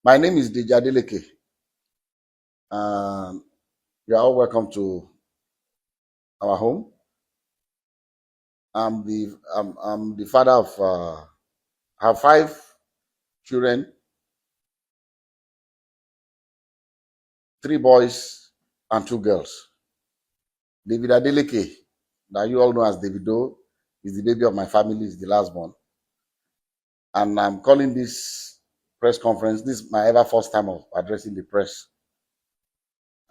My name is Adeleke. Um, you are all welcome to our home. I'm the father of I have 5 children, 3 boys and 2 girls. David Adeleke, that you all know as Davido, is the baby of my family, is the last born. And I'm calling this press conference. This is my ever first time of addressing the press.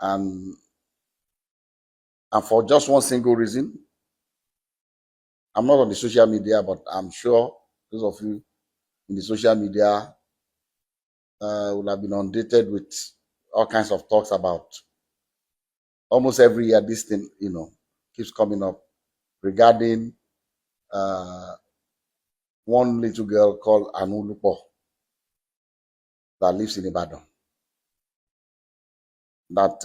And and for just one single reason. I'm not on the social media, but I'm sure those of you in the social media will have been inundated with all kinds of talks about almost every year. This thing, keeps coming up regarding uh, one little girl called Anulupo that lives in Ibadan. That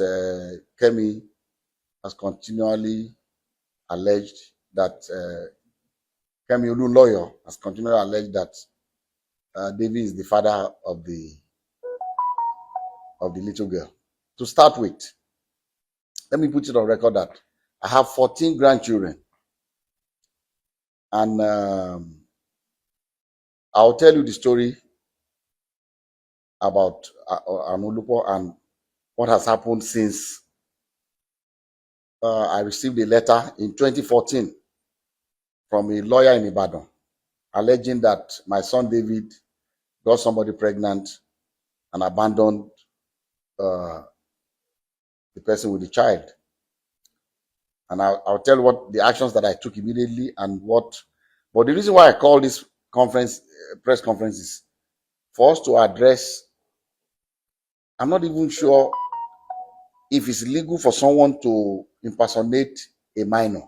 Kemi has continually alleged that Kemi Olu lawyer has continually alleged that David is the father of the little girl. To start with, let me put it on record that I have 14 grandchildren, and I'll tell you the story about Anulupo and what has happened since I received a letter in 2014 from a lawyer in Ibadan alleging that my son David got somebody pregnant and abandoned the person with the child. And I'll tell you what the actions that I took immediately and what. But the reason why I call this press conference is for us to address. I'm not even sure if it's legal for someone to impersonate a minor.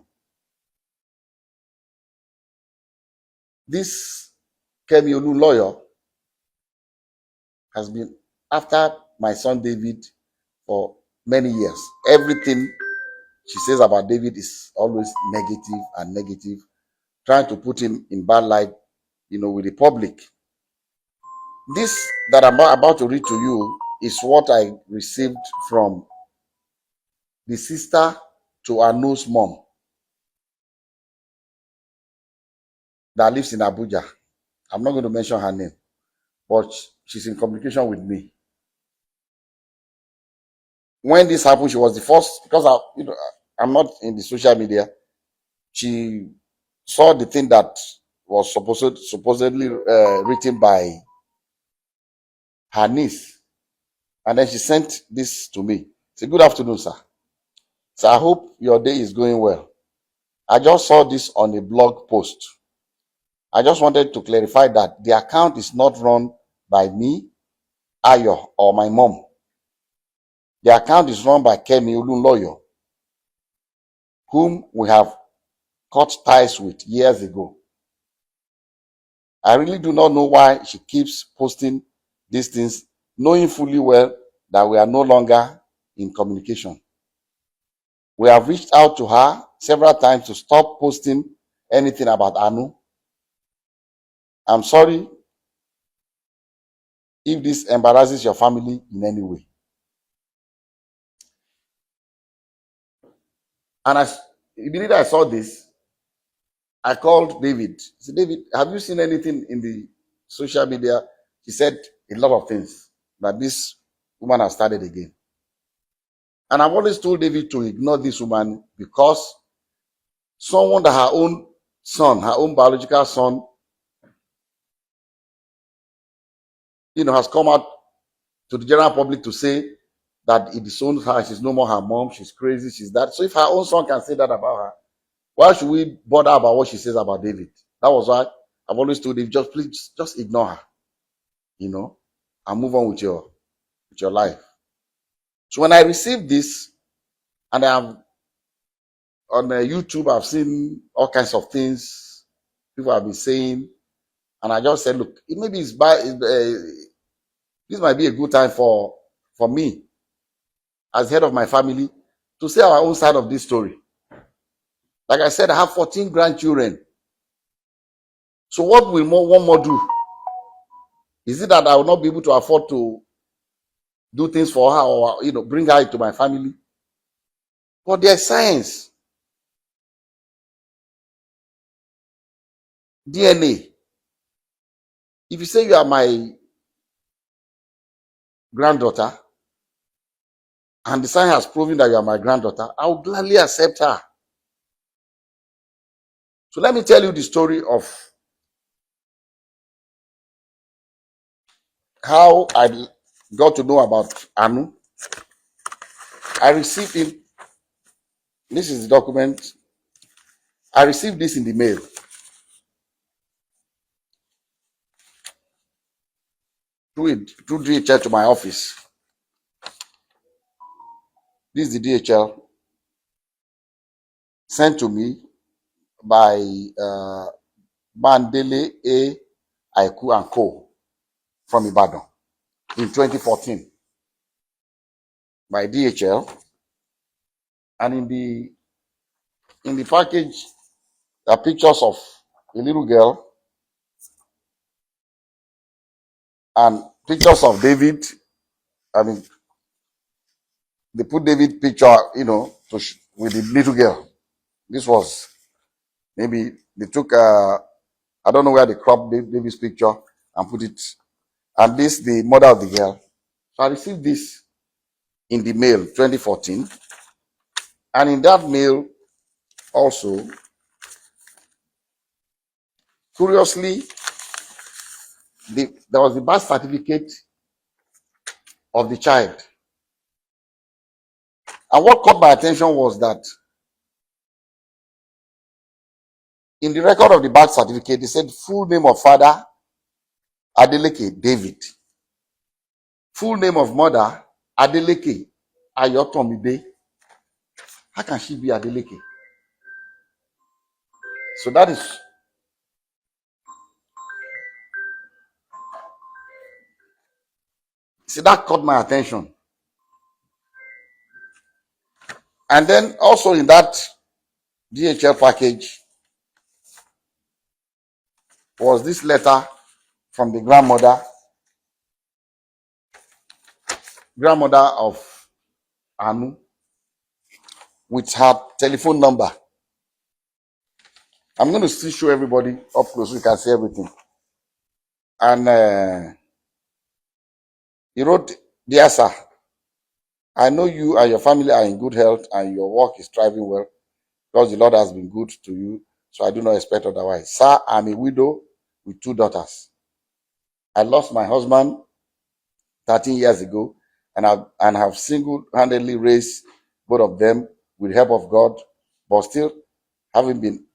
This Kemi Olu lawyer has been after my son David for many years. Everything she says about David is always negative and negative, trying to put him in bad light, with the public. This that I'm about to read to you is what I received from the sister to Anu's mom that lives in Abuja. I'm not going to mention her name, but she's in communication with me. When this happened, she was the first, because I'm not in the social media. She saw the thing that was supposedly written by her niece, and then she sent this to me. Say, "Good afternoon, sir. So I hope your day is going well. I just saw this on a blog post. I just wanted to clarify that the account is not run by me, Ayo, or my mom. The account is run by Kemi Olu lawyer, whom we have cut ties with years ago. I really do not know why she keeps posting these things, knowing fully well that we are no longer in communication. We have reached out to her several times to stop posting anything about Anu. I'm sorry if this embarrasses your family in any way." And immediately I saw this, I called David. I said, "David, have you seen anything in the social media?" He said a lot of things that this woman has started again. And I've always told David to ignore this woman, because someone that her own son, her own biological son, has come out to the general public to say that it disowns her, she's no more her mom, she's crazy, she's that. So if her own son can say that about her, why should we bother about what she says about David? That was why I've always told David, please just ignore her, and move on with your life. So when I received this, and I'm on YouTube, I've seen all kinds of things people have been saying, and I just said, look, maybe this might be a good time for me, as head of my family, to say our own side of this story. Like I said, I have 14 grandchildren. So what will one more do? Is it that I will not be able to afford to do things for her or bring her into my family. But there's science, DNA. If you say you are my granddaughter and the science has proven that you are my granddaughter, I will gladly accept her. So let me tell you the story of how I got to know about Anu. I received him. This is the document. I received this in the mail through DHL to my office. This is the DHL sent to me by Bandele A. Aiku and Co. from Ibadan in 2014 by DHL. And in the package are pictures of a little girl and pictures of David. I mean, they put David picture, with the little girl. This was maybe they took I don't know where they cropped David's picture and put it, and this the mother of the girl. So I received this in the mail 2014, and in that mail also, curiously, there was the birth certificate of the child. And what caught my attention was that in the record of the birth certificate, they said full name of father, Adeleke David. Full name of mother, Adeleke Ayotomide. How can she be Adeleke? So that caught my attention. And then also in that DHL package was this letter from the grandmother of Anu with her telephone number. I'm going to still show everybody up close so you can see everything. And he wrote, "Dear sir, I know you and your family are in good health and your work is thriving well because the Lord has been good to you, so I do not expect otherwise. Sir, I'm a widow with 2 daughters. I lost my husband 13 years ago and have single-handedly raised both of them with the help of God, but still having been,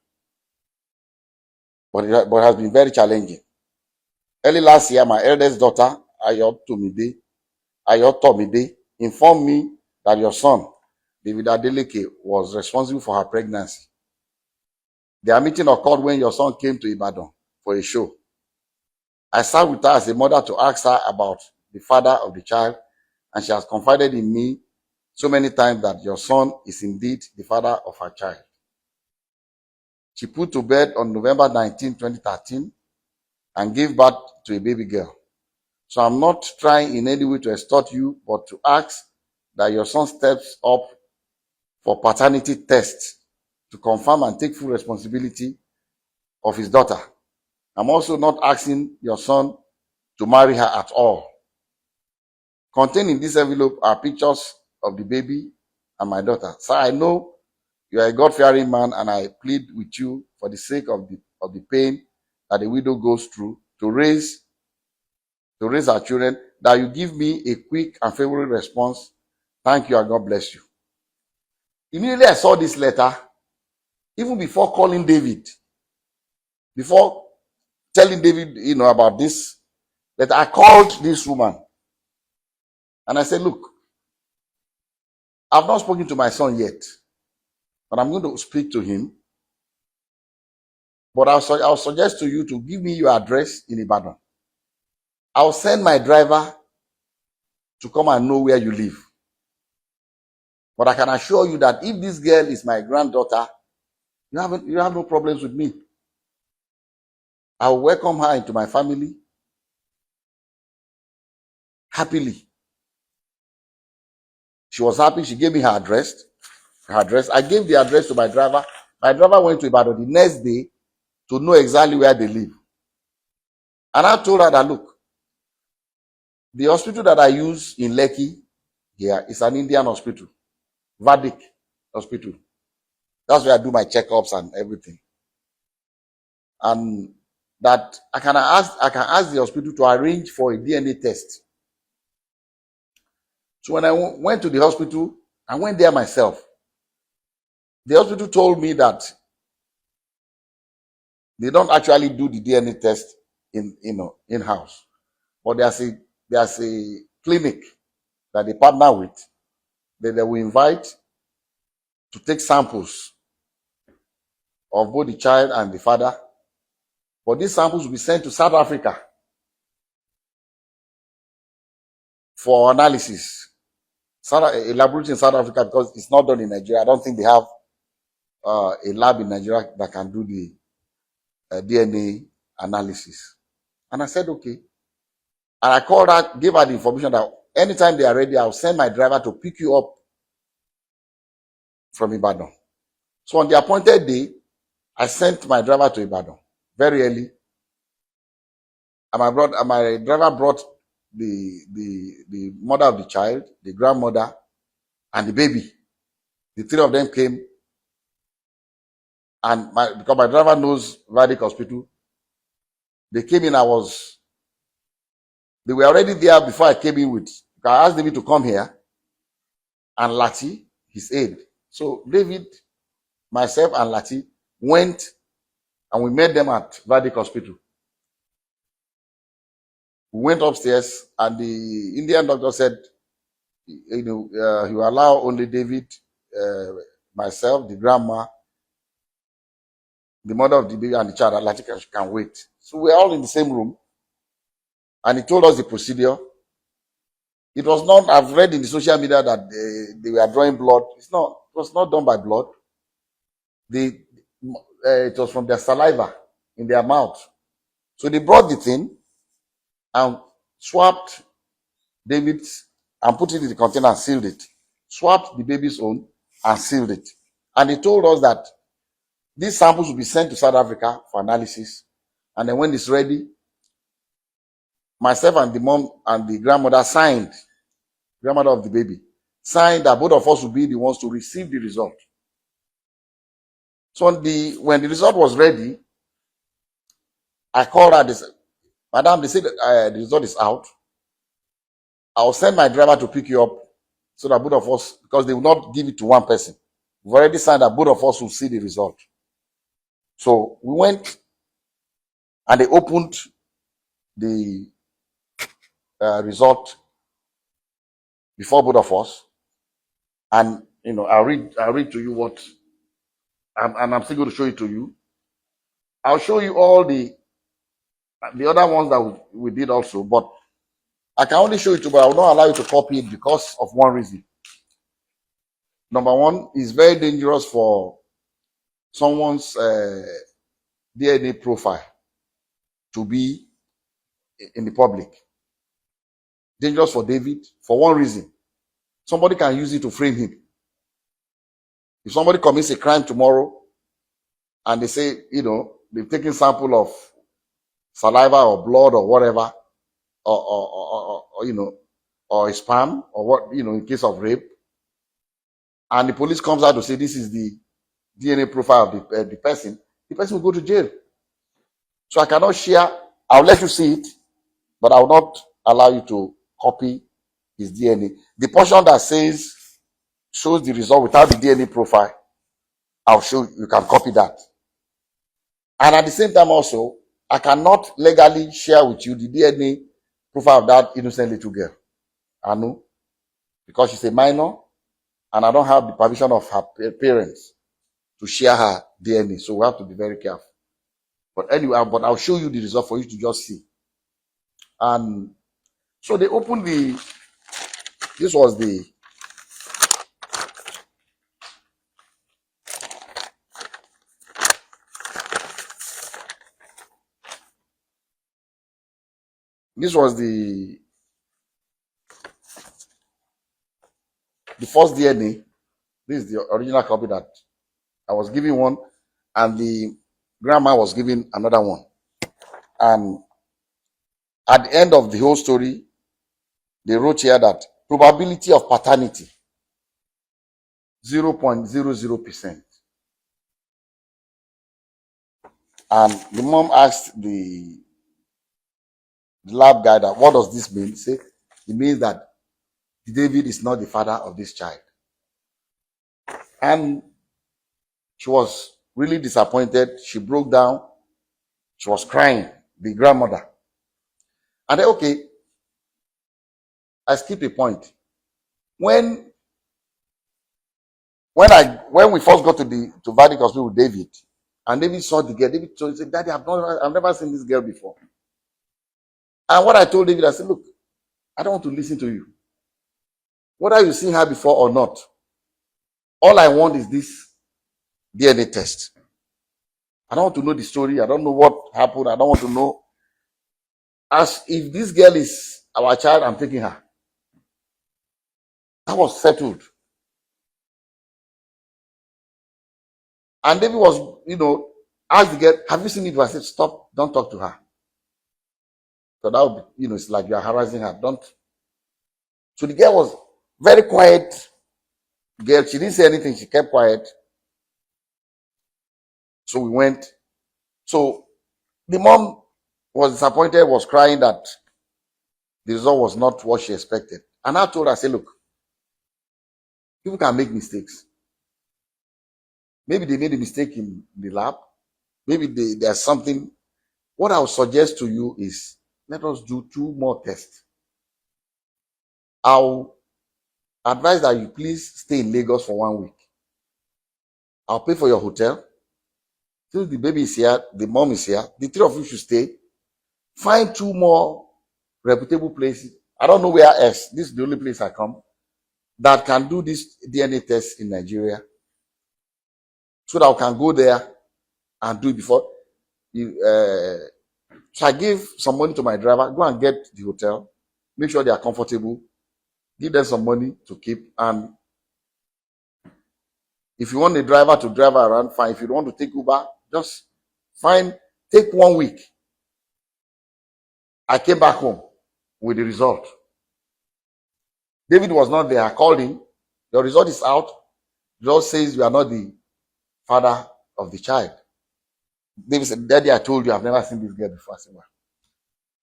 but it has been very challenging. Early last year, my eldest daughter, Ayotomide, informed me that your son, David Adeleke, was responsible for her pregnancy. Their meeting occurred when your son came to Ibadan for a show. I sat with her as a mother to ask her about the father of the child, and she has confided in me so many times that your son is indeed the father of her child. She put to bed on November 19, 2013, and gave birth to a baby girl. So I'm not trying in any way to extort you, but to ask that your son steps up for paternity tests to confirm and take full responsibility of his daughter. I'm also not asking your son to marry her at all. Contained in this envelope are pictures of the baby and my daughter. Sir, I know you are a God-fearing man, and I plead with you for the sake of the pain that a widow goes through to raise our children, that you give me a quick and favorable response. Thank you and God bless you." Immediately I saw this letter, even before calling David, before telling David, about this letter, I called this woman and I said, "Look, I've not spoken to my son yet, but I'm going to speak to him. But I'll suggest to you to give me your address in Ibadan. I'll send my driver to come and know where you live. But I can assure you that if this girl is my granddaughter, you have no problems with me. I will welcome her into my family happily. She was happy. She gave me her address. Her address. I gave the address to my driver. My driver went to Ibadan the next day to know exactly where they live. And I told her that, look, the hospital that I use in Lekki here is an Indian hospital, Vadik Hospital. That's where I do my checkups and everything. And that I can ask the hospital to arrange for a DNA test. So when I went to the hospital, I went there myself. The hospital told me that they don't actually do the DNA test in house, but there's a clinic that they partner with that they will invite to take samples of both the child and the father. But these samples will be sent to South Africa for analysis. A laboratory in South Africa, because it's not done in Nigeria. I don't think they have a lab in Nigeria that can do the DNA analysis. And I said, okay. And I called her, gave her the information that anytime they are ready, I'll send my driver to pick you up from Ibadan. So on the appointed day, I sent my driver to Ibadan very early. And my driver brought the mother of the child, the grandmother, and the baby. The three of them came. And because my driver knows Vadik Hospital, they came in. They were already there before I came in with. I asked David to come here and Lati, his aide. So David, myself, and Lati went and we met them at Vadik Hospital. We went upstairs and the Indian doctor said, he will allow only David, myself, the grandma, the mother of the baby, and the child. Lati can wait. So we're all in the same room. And he told us the procedure. It was not, I've read in the social media that they were drawing blood. It was not done by blood. It was from their saliva in their mouth. So they brought the thing and swapped David's and put it in the container and sealed it. Swapped the baby's own and sealed it. And they told us that these samples will be sent to South Africa for analysis. And then when it's ready, myself and the mom and the grandmother grandmother of the baby, signed that both of us would be the ones to receive the result. So when the result was ready, I called her. They said, Madam, they said the result is out. I'll send my driver to pick you up so that both of us, because they will not give it to one person. We've already signed that both of us will see the result. So we went and they opened the result before both of us. And, I'll read to you what, and I'm still going to show it to you. I'll show you all the other ones that we did also, but I can only show it to you, but I will not allow you to copy it because of one reason. Number one, it's very dangerous for someone's DNA profile to be in the public. Dangerous for David for one reason. Somebody can use it to frame him. If somebody commits a crime tomorrow and they say, they've taken sample of saliva or blood or whatever, or sperm or what, in case of rape, and the police comes out to say this is the DNA profile of the person will go to jail. So I cannot share. I'll let you see it, but I will not allow you to copy his DNA. The portion that shows the result without the DNA profile, I'll show you can copy that. And at the same time also, I cannot legally share with you the DNA profile of that innocent little girl. I know, because she's a minor and I don't have the permission of her parents to share her DNA. So we have to be very careful. But anyway, I'll show you the result for you to just see. And so they opened this was the the first DNA. This is the original copy that I was giving one, and the grandma was giving another one. And at the end of the whole story, they wrote here that probability of paternity 0.00%. And the mom asked the lab guy that, what does this mean? He said, it means that David is not the father of this child. And she was really disappointed. She broke down. She was crying, the grandmother. And then, okay, I skipped a point. When we first got to Vadic Hospital with David, and David saw the girl, David told, he said, Daddy, I've never seen this girl before. And what I told David, I said, look, I don't want to listen to you. Whether you've seen her before or not, all I want is this DNA test. I don't want to know the story. I don't know what happened. I don't want to know. As if this girl is our child, I'm taking her. That was settled. And David was, asked the girl, have you seen it? I said, stop, don't talk to her. So that would be, it's like you're harassing her. Don't. So the girl was very quiet. Girl, she didn't say anything. She kept quiet. So we went. So the mom was disappointed, was crying that the result was not what she expected. And I told her, I said, look, people can make mistakes. Maybe they made a mistake in the lab. Maybe there's something. What I would suggest to you is let us do 2 more tests. I'll advise that you please stay in Lagos for 1 week. I'll pay for your hotel. Since the baby is here, the mom is here, the 3 of you should stay. Find 2 more reputable places. I don't know where else. This is the only place I come that can do this DNA test in Nigeria, so that I can go there and do it before. So I give some money to my driver. Go and get the hotel. Make sure they are comfortable. Give them some money to keep. And if you want a driver to drive around, fine. If you don't want to take Uber, just take 1 week. I came back home with the result. David was not there. I called him. Your result is out. The result says you are not the father of the child. David said, Daddy, I told you I've never seen this girl before. I said, well,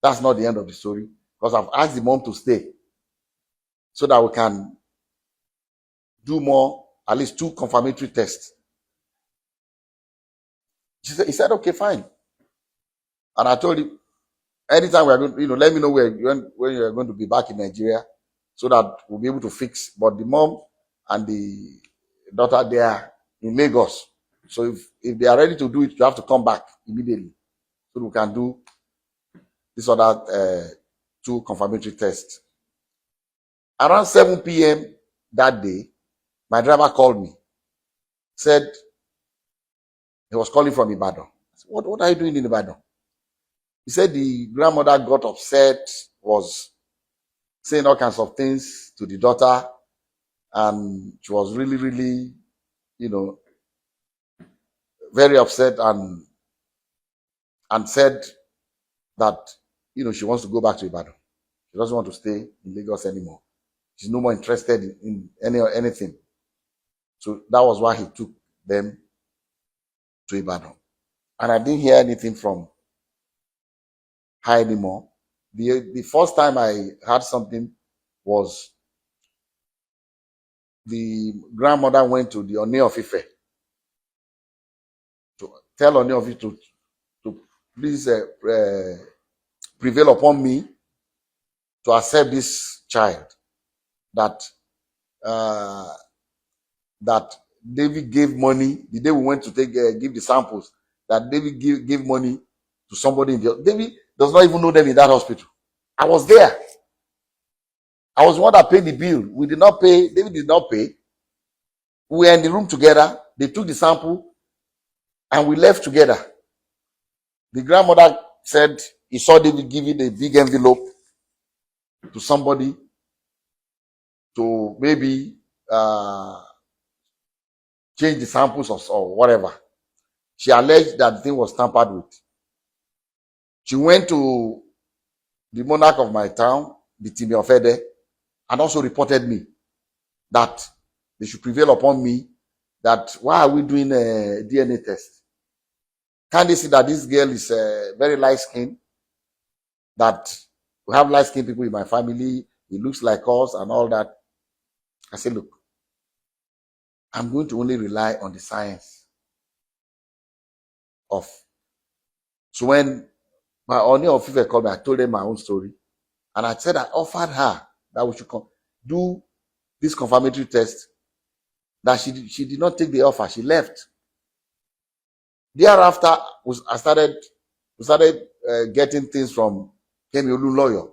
that's not the end of the story, because I've asked the mom to stay so that we can do more, at least 2 confirmatory tests. He said, okay, fine. And I told him, anytime we are going to, let me know when you are going to be back in Nigeria, so that we'll be able to fix. But the mom and the daughter, they are in Lagos. So if they are ready to do it, you have to come back immediately, so we can do this other 2 confirmatory tests. Around 7 p.m. that day, my driver called me. Said he was calling from Ibadan. I said, what are you doing in Ibadan? He said the grandmother got upset, was saying all kinds of things to the daughter, and she was really, really, very upset, and said that, she wants to go back to Ibadan. She doesn't want to stay in Lagos anymore. She's no more interested in anything. So that was why he took them to Ibadan. And I didn't hear anything from her anymore. The first time I heard something was the grandmother went to the Oni of Ife to tell Oni of Ife to please prevail upon me to accept this child that David gave money the day we went to give the samples, that David gave money to somebody in the. David does not even know them in that hospital. I was there. I was the one that paid the bill. We did not pay. David did not pay. We were in the room together. They took the sample and we left together. The grandmother said he saw David giving a big envelope to somebody to maybe uh, change the samples or whatever. She alleged that the thing was tampered with. She went to the monarch of my town, the Timi Ofede, and also reported me that they should prevail upon me that why are we doing a DNA test? Can't they see that this girl is very light skinned, that we have light skinned people in my family, it looks like us and all that. I said, look, I'm going to only rely on the science of. So when my Oni of Ife called me, I told them my own story. And I said I offered her that we should do this confirmatory test. That she did not take the offer. She left. Thereafter, we started getting things from Kemi Olu lawyer.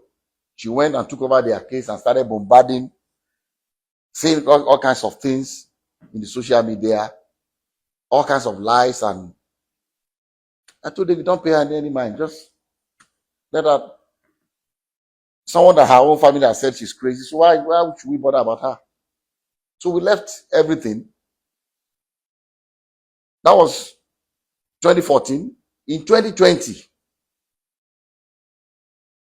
She went and took over their case and started bombarding, saying all kinds of things in the social media, all kinds of lies. And I told David, don't pay her any mind. Just let her. Someone that her own family has said she's crazy. So why should we bother about her? So we left everything. That was 2014. In 2020,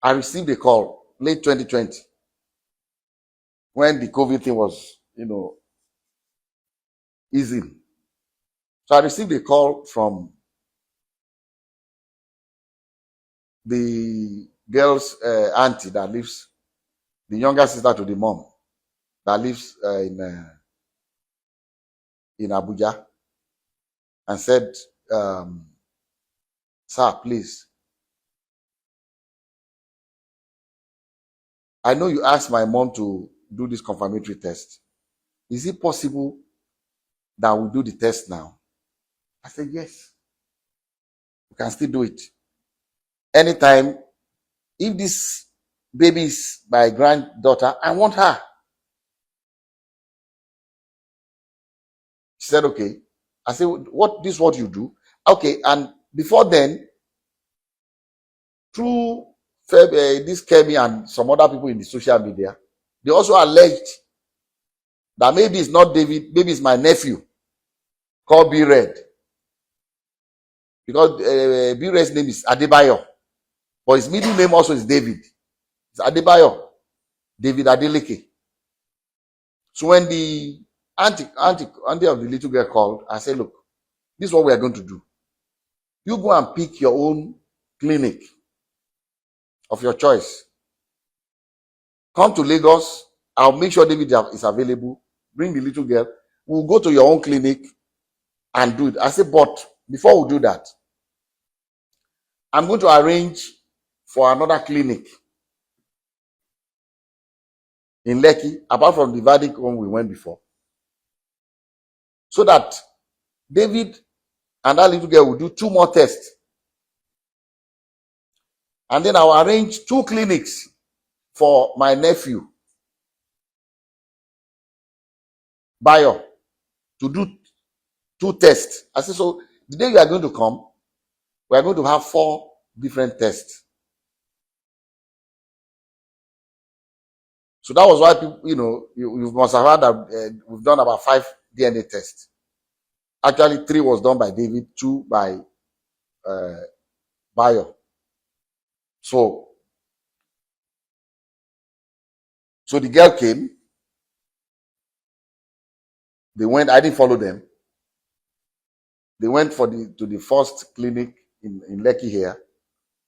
I received a call, late 2020, when the COVID thing was, easing. So I received a call from the girl's auntie that lives, the younger sister to the mom that lives in Abuja, and said, sir, please, I know you asked my mom to do this confirmatory test. Is it possible that we do the test now? I said, yes, we can still do it. Anytime, if this baby is my granddaughter, I want her. She said, okay. I said, this is what you do? Okay, and before then, through this Kemi and some other people in the social media, they also alleged that maybe it's not David, maybe it's my nephew called B Red. Because B Red's name is Adebayo, but his middle name also is David. It's Adebayo, David Adeleke. So when the auntie of the little girl called, I said, look, this is what we are going to do. You go and pick your own clinic of your choice. Come to Lagos. I'll make sure David is available. Bring the little girl. We'll go to your own clinic and do it. I said, but before we do that, I'm going to arrange for another clinic in Lekki, apart from the verdict one we went before, so that David and that little girl will do 2 more tests. And then I'll arrange 2 clinics for my nephew, Bayo, to do 2 tests. I said, so the day you are going to come, we are going to have 4 different tests. So that was why people, you must have heard that we've done about 5 DNA tests. Actually, 3 was done by David, 2 by Bayo. So the girl came. They went. I didn't follow them. They went to the first clinic in Lekki here.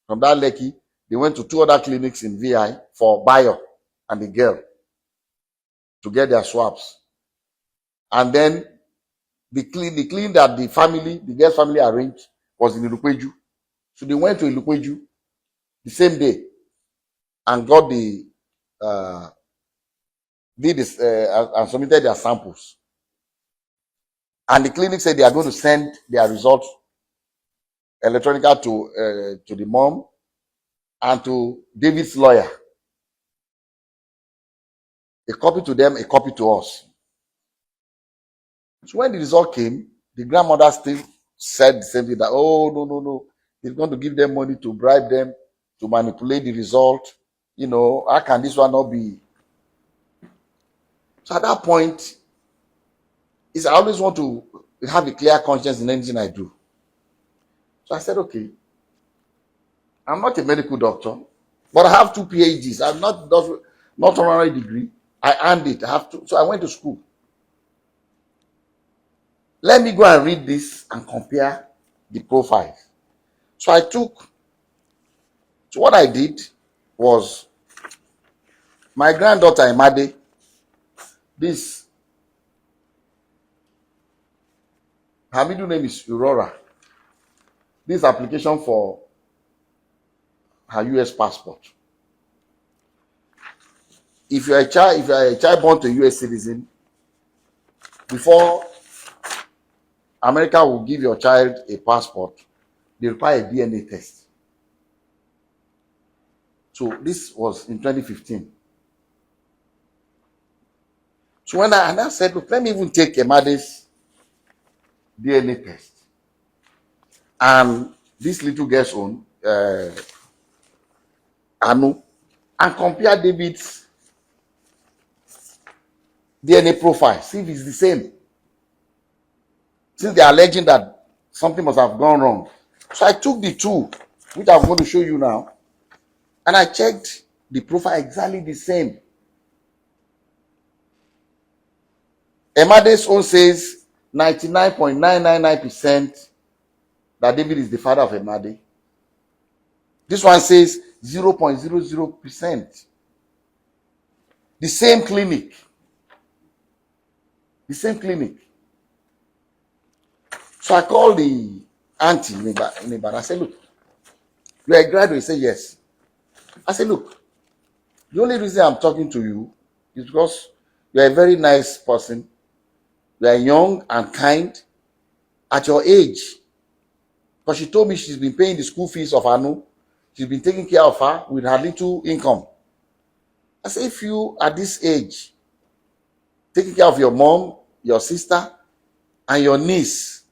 From that Lekki, they went to 2 other clinics in VI for Bayo and the girl to get their swabs. And then the clinic that the girl's family arranged was in Ilukweju. So they went to Ilukweju the same day and got and submitted their samples. And the clinic said they are going to send their results electronically to the mom and to David's lawyer. A copy to them, a copy to us. So when the result came, the grandmother still said the same thing, that, oh, no, he's going to give them money to bribe them to manipulate the result. How can this one not be? So at that point, is I always want to have a clear conscience in anything I do. So I said, okay, I'm not a medical doctor, but I have two PhDs. I'm not honorary degree. I earned it. I have to. So I went to school. Let me go and read this and compare the profiles. So what I did was my granddaughter Imade, this, her middle name is Aurora. This application for her US passport. If you are a child born to a US citizen, before America will give your child a passport, they require a DNA test. So this was in 2015. So when I said, look, let me even take Emade's DNA test and this little girl's own, Anu, and compare David's DNA profile, see if it's the same. Since they are alleging that something must have gone wrong. So I took the two, which I'm going to show you now, and I checked the profile exactly the same. Emade's own says 99.999% that David is the father of Emade. This one says 0.00%. The same clinic. The same clinic. So I called the auntie in Ibadan. I said, look, you are a graduate? He said, yes. I said, look, the only reason I'm talking to you is because you are a very nice person. You are young and kind at your age. Because she told me she's been paying the school fees of Anu. She's been taking care of her with her little income. I said, if you at this age, taking care of your mom, your sister, and your niece,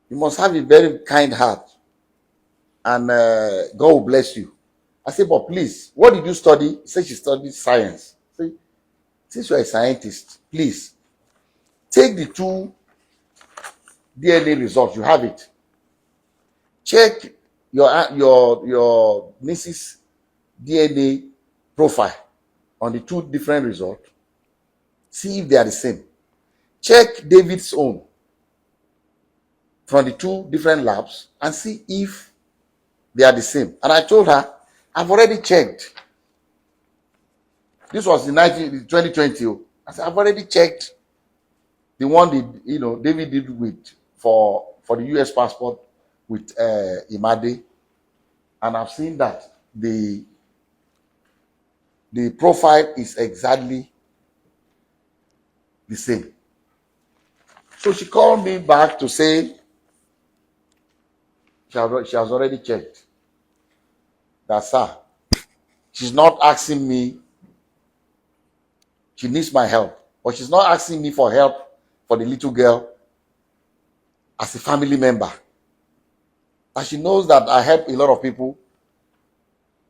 you must have a very kind heart. And God will bless you. I said, but please, what did you study? She said she studied science. I said, since you're a scientist, please, take the two DNA results. You have it. Check your niece's DNA profile on the two different results. See if they are the same. Check David's own from the two different labs and see if they are the same. And I told her, I've already checked. This was in 2020. I said, I've already checked the one David did for the US passport with Imade, and I've seen that the profile is exactly the same. So she called me back to say she has already checked. That, sir, she's not asking me, she needs my help, but she's not asking me for help for the little girl as a family member. And she knows that I help a lot of people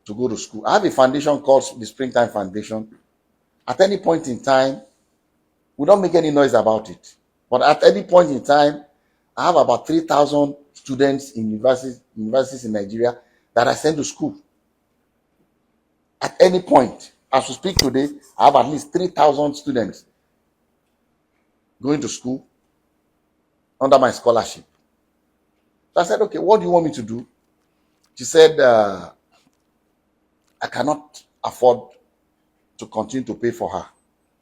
to go to school. I have a foundation called the Springtime Foundation. At any point in time, we don't make any noise about it. But at any point in time, I have about 3,000 students in universities in Nigeria that I send to school. At any point, as we speak today, I have at least 3,000 students going to school under my scholarship. So I said, okay, what do you want me to do? She said, I cannot afford to continue to pay for her.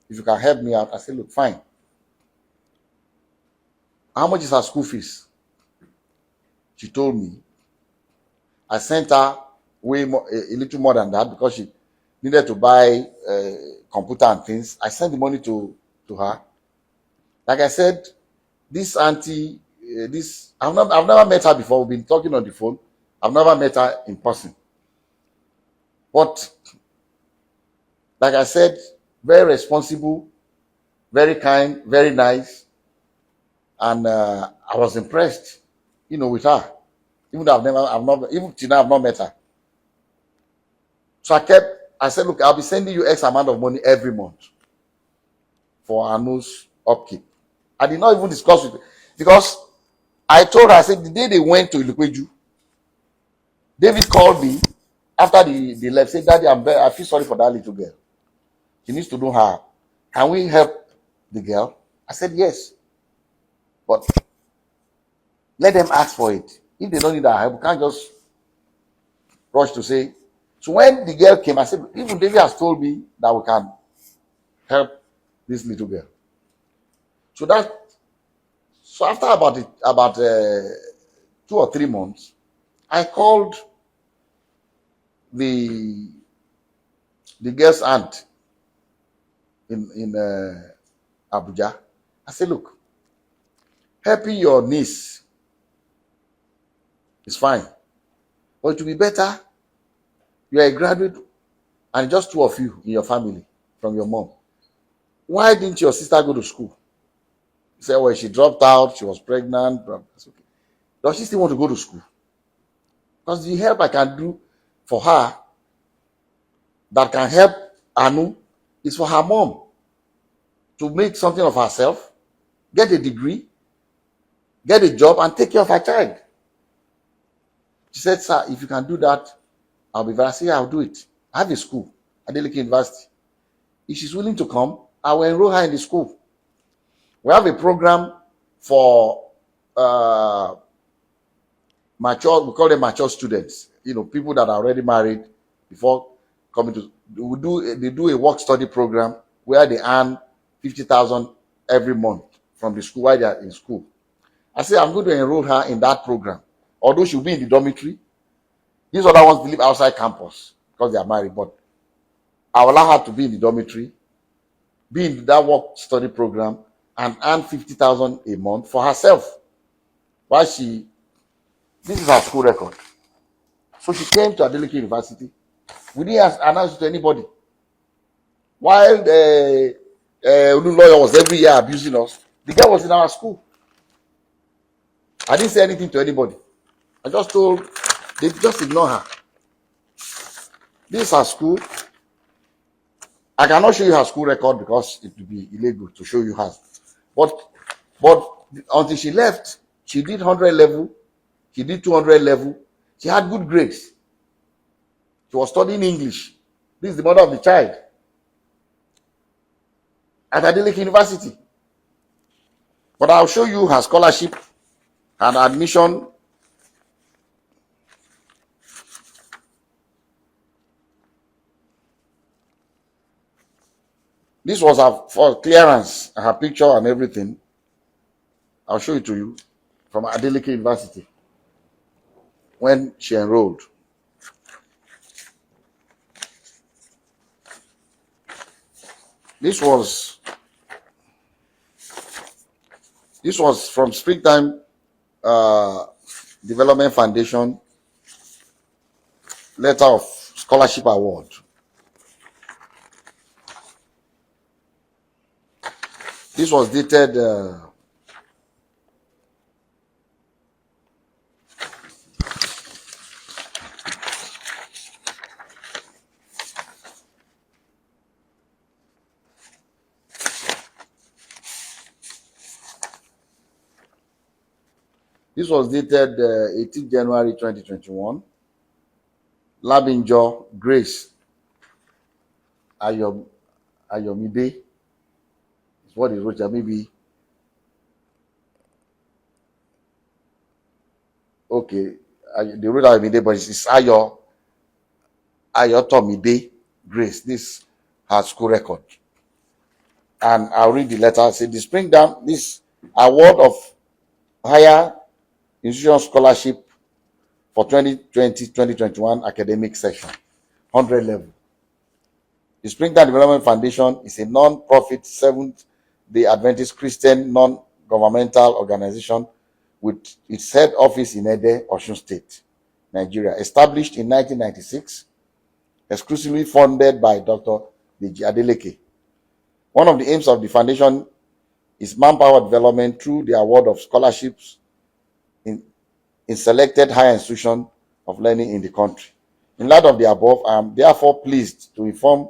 If you can help me out. I said, look, fine. How much is her school fees? She told me. I sent her way more, a little more than that, because she needed to buy computer and things. I sent the money to her. Like I said, this auntie, I've never met her before. We've been talking on the phone. I've never met her in person. But like I said, very responsible, very kind, very nice, and I was impressed, with her. Even though even till now I've not met her. So I said, look, I'll be sending you X amount of money every month for Anu's upkeep. I did not even discuss with, because I told her, I said, the day they went to Ilukweju, David called me after the left, said, Daddy, I feel sorry for that little girl. She needs to know her. Can we help the girl? I said, yes. But let them ask for it. If they don't need our help, we can't just rush to say. So when the girl came, I said, even David has told me that we can help this little girl. So that, so after about 2 or 3 months, I called the girl's aunt in Abuja. I said, look, helping your niece is fine, but it will be better. You are a graduate, and just two of you in your family from your mom. Why didn't your sister go to school? He said, well, she dropped out, she was pregnant. That's okay. Does she still want to go to school? Because the help I can do for her that can help Anu is for her mom to make something of herself, get a degree, get a job, and take care of her child. She said, sir, if you can do that, I'll be very, I said, yeah, I'll do it. I have a school, Adeleke University. If she's willing to come, I will enroll her in the school. We have a program for mature, we call them mature students, people that are already married before coming to, they do a work study program where they earn 50,000 every month from the school while they are in school. I say, I'm going to enroll her in that program. Although she'll be in the dormitory, these other ones live outside campus because they are married, but I will allow her to be in the dormitory, be in that work study program, and earn 50,000 a month for herself. While this is her school record. So she came to Adeleke University. We didn't announce it to anybody. While the lawyer was every year abusing us, the girl was in our school. I didn't say anything to anybody. I just told, they just ignore her. This is her school. I cannot show you her school record because it would be illegal to show you hers. But until she left, she did 100 level, she did 200 level. She had good grades. She was studying English. This is the mother of the child at Adeleke University. But I'll show you her scholarship and admission. This was her for clearance, her picture and everything. I'll show it to you from Adeleke University when she enrolled. This was from Springtime Development Foundation letter of scholarship award. This was dated This was dated 18 January 2021. Labinjo Grace Ayomide is what he wrote here. Maybe okay. They wrote Ayomide, but it's Ayotomide Grace. This her school record. And I'll read the letter. It said, this award of higher institutional scholarship for 2020-2021 academic session, 100 level. The Springtime Development Foundation is a non-profit Seventh-day Adventist Christian non-governmental organization with its head office in Ede, Osun State, Nigeria. Established in 1996, exclusively funded by Dr. Adeleke. One of the aims of the foundation is manpower development through the award of scholarships in selected higher institutions of learning in the country. In light of the above, I am therefore pleased to inform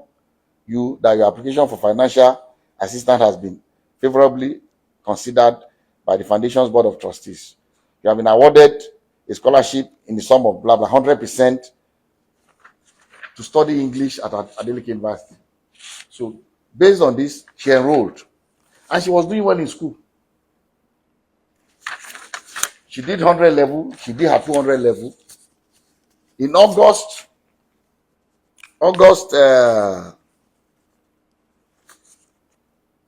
you that your application for financial assistance has been favorably considered by the Foundation's Board of Trustees. You have been awarded a scholarship in the sum of blah blah 100% to study English at Adeleke University. So based on this, she enrolled, and she was doing well in school. She did 100 level, she did her 200 level. In August, I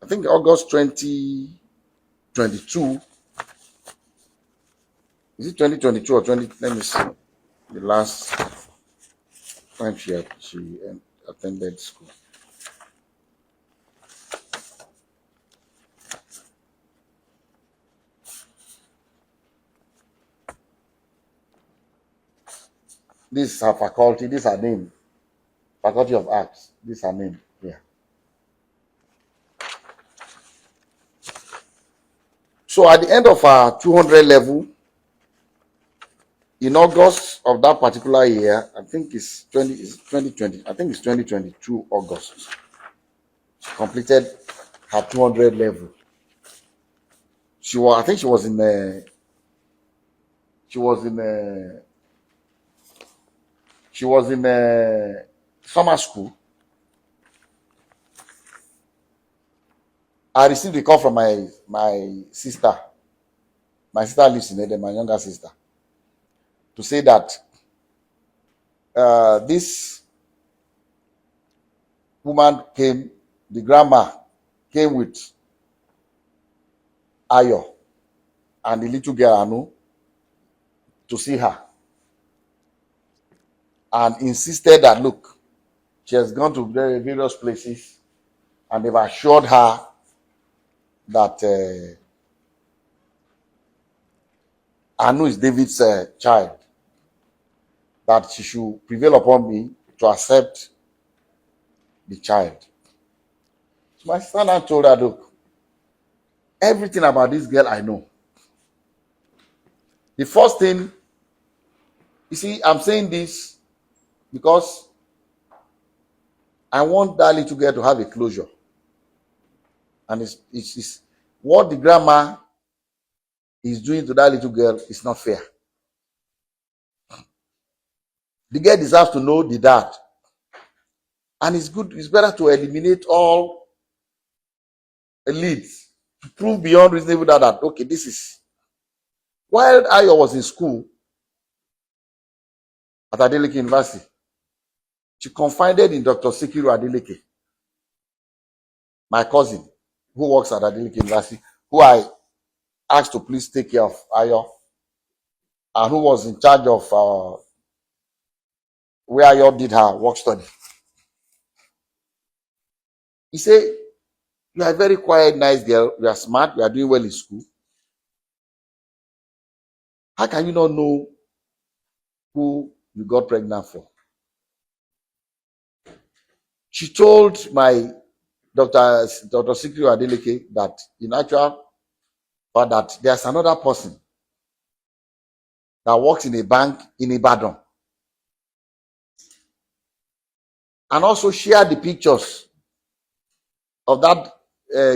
think August 2022. Is it 2022 or 20? Let me see. The last time she attended school. This is her faculty. This is her name. Faculty of Arts. This is her name. Yeah. So at the end of her 200 level, in August of that particular year, I think it's 2020. I think it's 2022 August. She completed her 200 level. I think she was in summer school. I received a call from my sister. My sister lives in Eden, my younger sister, to say that this woman came, the grandma came with Ayo and the little girl Anu to see her, and insisted that, look, she has gone to various places and they've assured her that Anu is David's child, that she should prevail upon me to accept the child. So my sister now told her, look, everything about this girl I know. The first thing, you see, I'm saying this because I want that little girl to have a closure. And it's what the grandma is doing to that little girl is not fair. The girl deserves to know the dad. And it's better to eliminate all leads to prove beyond reasonable doubt that, okay, this is. While Ayo was in school at Adeleke University, she confided in Dr. Sikiru Adeleke, my cousin, who works at Adeleke University, who I asked to please take care of Ayo, and who was in charge of where Ayo did her work study. He said, you are a very quiet, nice girl. You are smart. You are doing well in school. How can you not know who you got pregnant for? She told my Dr. Sikiru Adeleke that in actual fact that there's another person that works in a bank in Ibadan, and also shared the pictures of that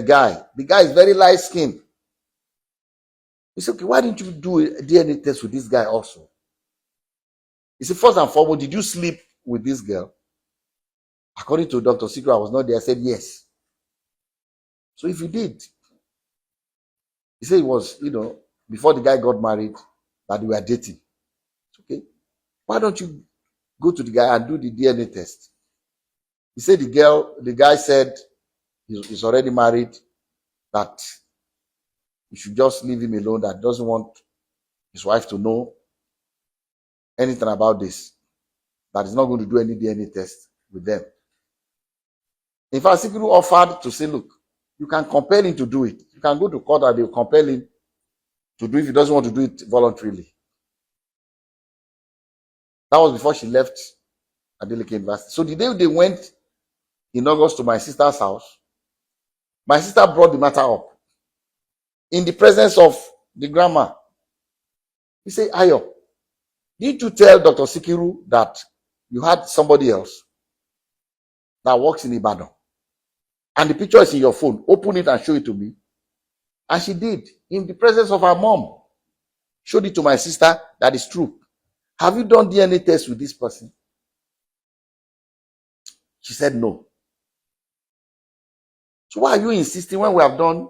guy. The guy is very light skinned. He said, okay, why didn't you do a DNA test with this guy also? He said, first and foremost, did you sleep with this girl? According to Dr. Sikiru, I was not there. I said, yes. So if you did, he said it was, before the guy got married, that they were dating. Okay. Why don't you go to the guy and do the DNA test? He said the guy said he's already married, that you should just leave him alone, that doesn't want his wife to know anything about this, that he's not going to do any DNA test with them. In fact, Sikiru offered to say, look, you can compel him to do it. You can go to court and they'll compel him to do it if he doesn't want to do it voluntarily. That was before she left Adeleke University. So the day they went in August to my sister's house, my sister brought the matter up in the presence of the grandma. He said, Ayo, didn't you tell Dr. Sikiru that you had somebody else that works in Ibadan? And the picture is in your phone. Open it and show it to me. And she did, in the presence of her mom. Showed it to my sister, that is true. Have you done DNA test with this person? She said no. So why are you insisting when we have done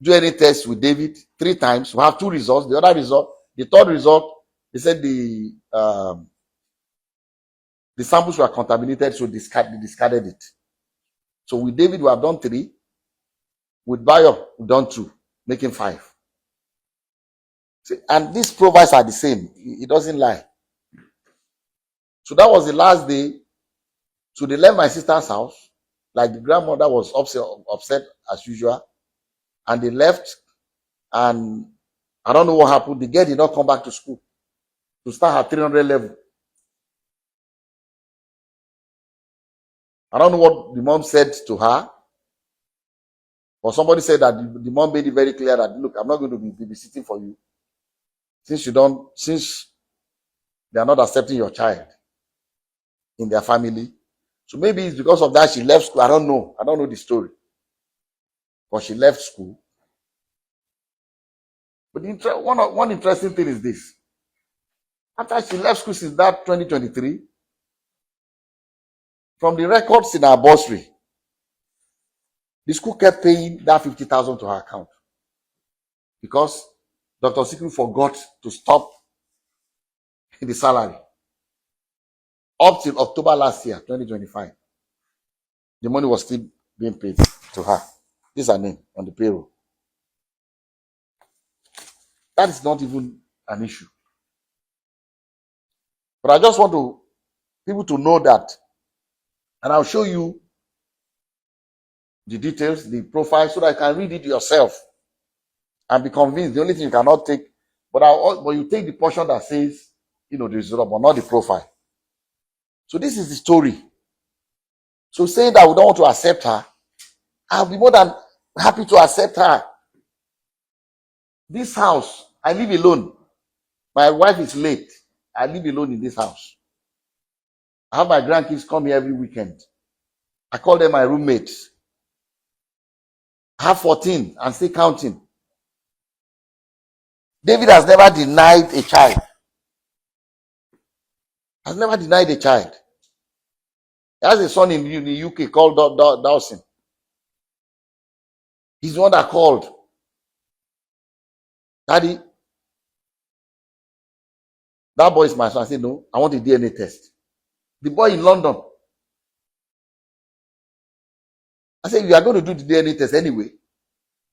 DNA test with David 3 times? We have 2 results. The other result, the third result, they said the samples were contaminated, so they discarded it. So with David, we have done 3. With Bayo, we've done 2, making 5. See, and these profiles are the same. It doesn't lie. So that was the last day. So they left my sister's house. Like, the grandmother was upset as usual. And they left. And I don't know what happened. The girl did not come back to school to start her 300 level. I don't know what the mom said to her. But somebody said that the mom made it very clear that, look, I'm not going to be babysitting for you. Since they are not accepting your child in their family. So maybe it's because of that she left school. I don't know. I don't know the story. But she left school. But one interesting thing is this. After she left school since that 2023, from the records in her bursary, the school kept paying that 50,000 to her account. Because Dr. Sikru forgot to stop the salary. Up till October last year, 2025, the money was still being paid to her. This is her name on the payroll. That is not even an issue. But I just want people to know that, and I'll show you the details, the profile, so that you can read it yourself and be convinced. The only thing you cannot take, but you take the portion that says, the result, but not the profile. So this is the story. So saying that we don't want to accept her, I'll be more than happy to accept her. This house, I live alone. My wife is late. I live alone in this house. I have my grandkids come here every weekend. I call them my roommates. I have 14 and still counting. David has never denied a child. Has never denied a child. He has a son in the UK called Dawson. He's the one that called. Daddy, that boy is my son. I said, no, I want a DNA test. The boy in London. I said, you are going to do the DNA test anyway,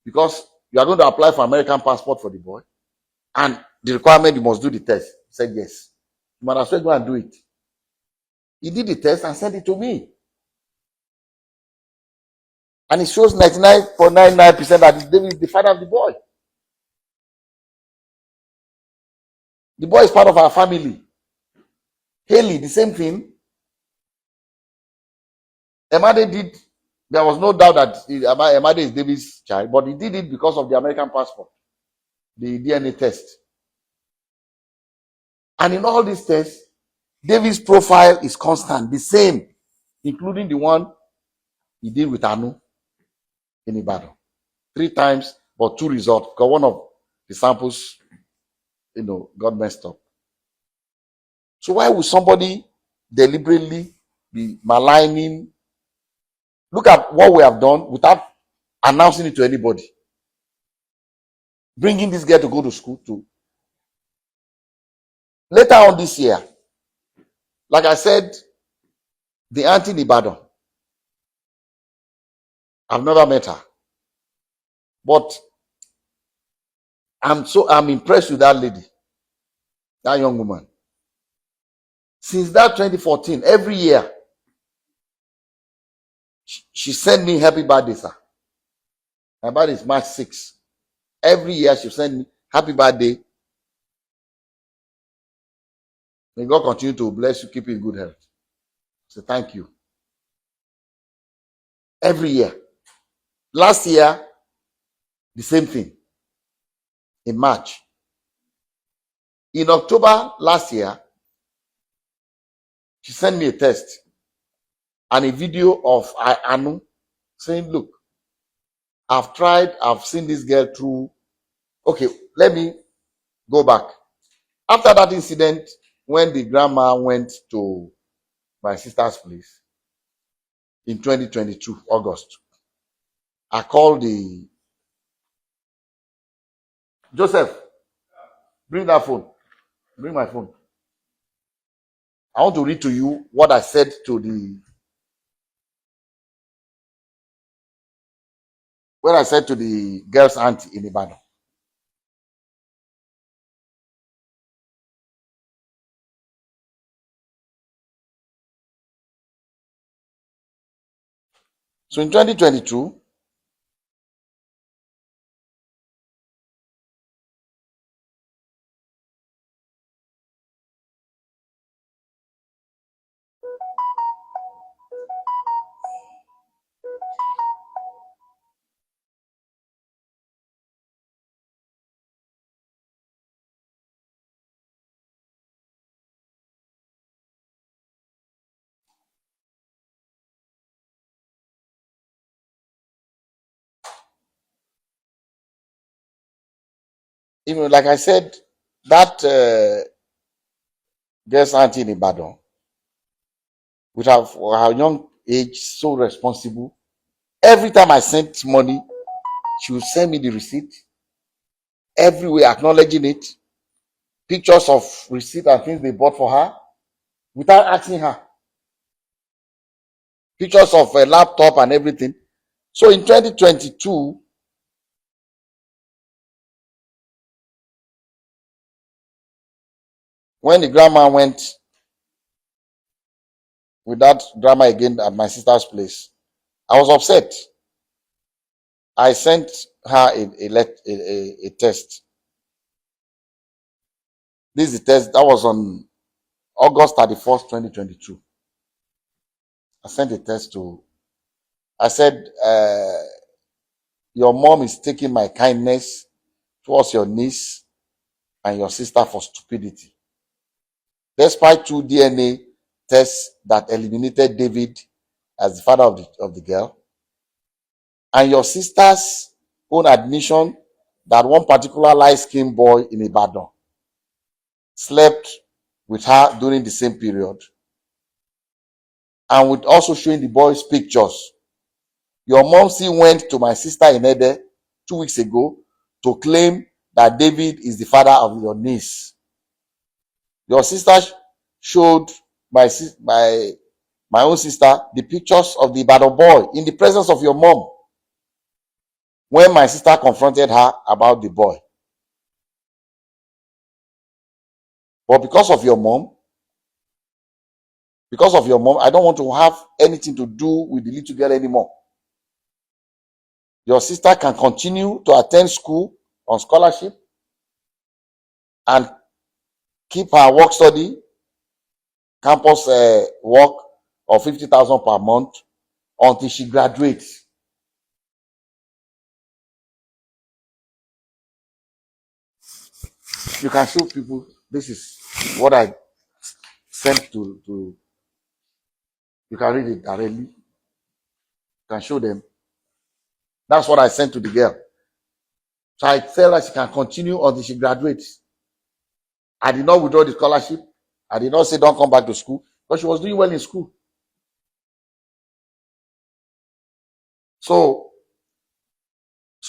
because you are going to apply for American passport for the boy. And the requirement, you must do the test. He said, yes. You might as well go and do it. He did the test and sent it to me. And it shows 99.99% that David is the father of the boy. The boy is part of our family. Haley, the same thing. Emade did. There was no doubt that Emade is David's child, but he did it because of the American passport, the DNA test. And in all these tests, David's profile is constant, the same, including the one he did with Anu in Ibadan. 3 times, but 2 results, because one of the samples, got messed up. So why would somebody deliberately be maligning? Look at what we have done without announcing it to anybody. Bringing this girl to go to school too. Later on this year, like I said, the auntie in Ibadan, I've never met her. But I'm impressed with that lady, that young woman. Since that 2014, every year, she sent me happy birthday, sir. My birthday is March 6th. Every year she sent me happy birthday. May God continue to bless you, keep you in good health. So thank you. Every year. Last year, the same thing. In March. In October last year, she sent me a text and a video of Anu saying, look, I've tried, I've seen this girl through. Okay, let me go back. After that incident, when the grandma went to my sister's place in 2022, August, I called the Joseph, bring that phone, bring my phone. I want to read to you what I said to the girl's auntie in Ibadan. So in 2022, even like I said, that girl's auntie in Ibadan, with her young age, so responsible. Every time I sent money, she would send me the receipt, everywhere acknowledging it, pictures of receipt and things they bought for her, without asking her, pictures of a laptop and everything. So in 2022, when the grandma went with that drama again at my sister's place, I was upset. I sent her a test. This is the test that was on August 31st, 2022. I sent a test to, I said, your mom is taking my kindness towards your niece and your sister for stupidity. Despite 2 DNA tests that eliminated David as the father of the girl, and your sister's own admission that one particular light-skinned boy in Ibadan slept with her during the same period, and with also showing the boy's pictures. Your mom still went to my sister in Ede 2 weeks ago to claim that David is the father of your niece. Your sister showed my own sister the pictures of the Ibadan boy in the presence of your mom when my sister confronted her about the boy. But because of your mom, I don't want to have anything to do with the little girl anymore. Your sister can continue to attend school on scholarship and keep her work study, campus work of 50,000 per month until she graduates. You can show people, this is what I sent to you can read it directly. You can show them. That's what I sent to the girl. So I tell her she can continue until she graduates. I did not withdraw the scholarship. I did not say don't come back to school, but she was doing well in school. So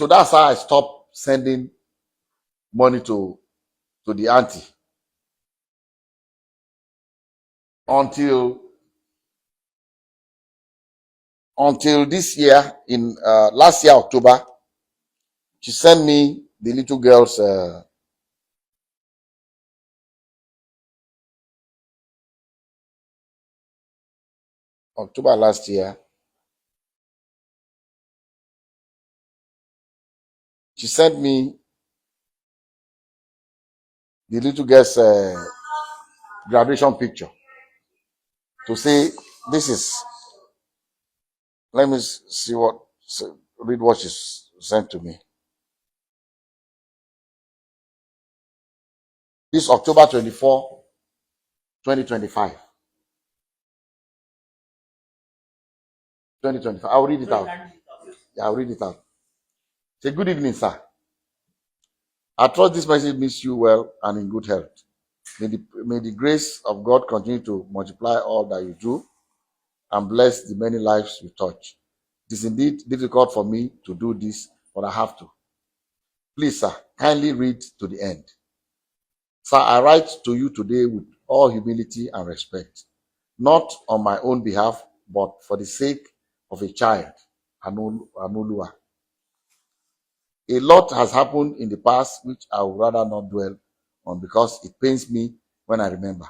that's how I stopped sending money to the auntie until this year, in last year October. She sent me the little girl's October last year. She sent me the little girl's graduation picture to say, this is, let me see read what she sent to me. This October 24, 2025. 2025. I'll read it out. Yeah, I'll read it out. Say, good evening, sir. I trust this message meets you well and in good health. May the grace of God continue to multiply all that you do and bless the many lives you touch. It is indeed difficult for me to do this, but I have to. Please, sir, kindly read to the end. Sir, I write to you today with all humility and respect, not on my own behalf, but for the sake of a child, Anolua. A lot has happened in the past which I would rather not dwell on because it pains me when I remember.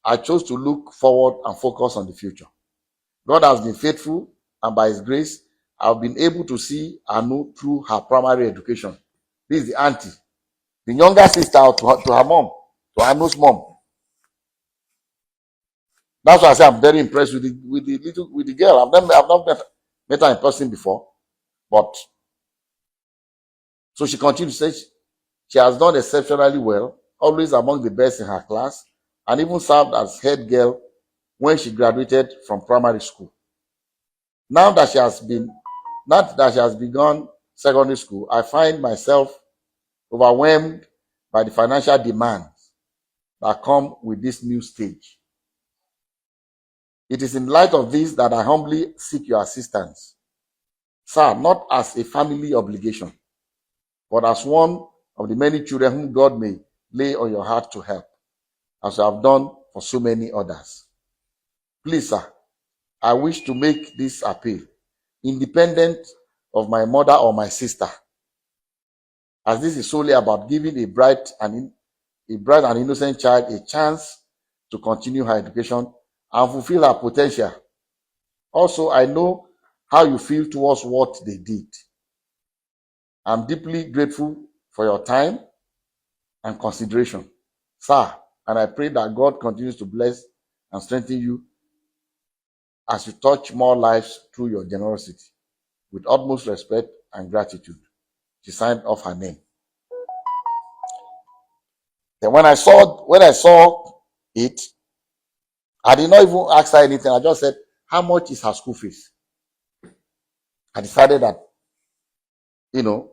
I chose to look forward and focus on the future. God has been faithful, and by His grace, I've been able to see Anu through her primary education. This is the auntie, the younger sister to her mom, to Anu's mom. That's why I say I'm very impressed with the girl. I've not met her in person before, but so she continues to say she has done exceptionally well, always among the best in her class, and even served as head girl when she graduated from primary school. Now that she has been, now that she has begun secondary school, I find myself overwhelmed by the financial demands that come with this new stage. It is in light of this that I humbly seek your assistance, sir, not as a family obligation, but as one of the many children whom God may lay on your heart to help, as you have done for so many others. Please, sir, I wish to make this appeal, independent of my mother or my sister, as this is solely about giving a bright and innocent child a chance to continue her education and fulfill her potential. Also, I know how you feel towards what they did. I'm deeply grateful for your time and consideration, sir, and I pray that God continues to bless and strengthen you as you touch more lives through your generosity. With utmost respect and gratitude. She signed off her name. Then when I saw it, I did not even ask her anything. I just said, how much is her school fees? I decided that,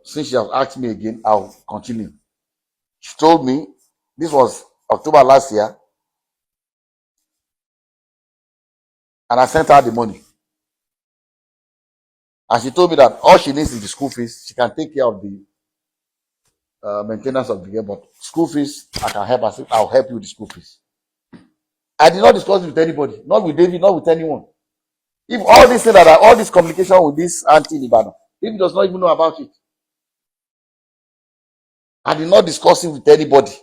since she has asked me again, I'll continue. She told me this was October last year, and I sent her the money. And she told me that all she needs is the school fees. She can take care of the maintenance of the girl, but school fees, I can help her. I said, I'll help you with the school fees. I did not discuss it with anybody, not with David, not with anyone. If all this thing all this communication with this auntie in Ibadan, David does not even know about it. I did not discuss it with anybody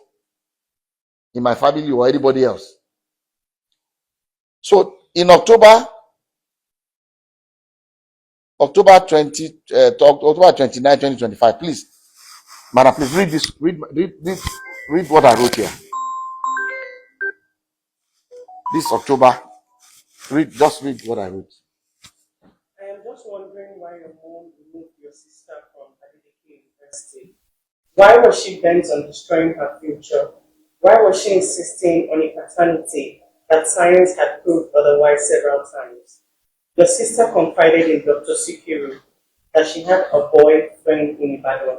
in my family or anybody else. So in October 29, 2025, please, madam, please read this. Read what I wrote here. This October, just read what I wrote. I am just wondering why your mom removed your sister from Adeleke University. Why was she bent on destroying her future? Why was she insisting on a paternity that science had proved otherwise several times? Your sister confided in Dr. Sikiru that she had a boyfriend in Ibadan,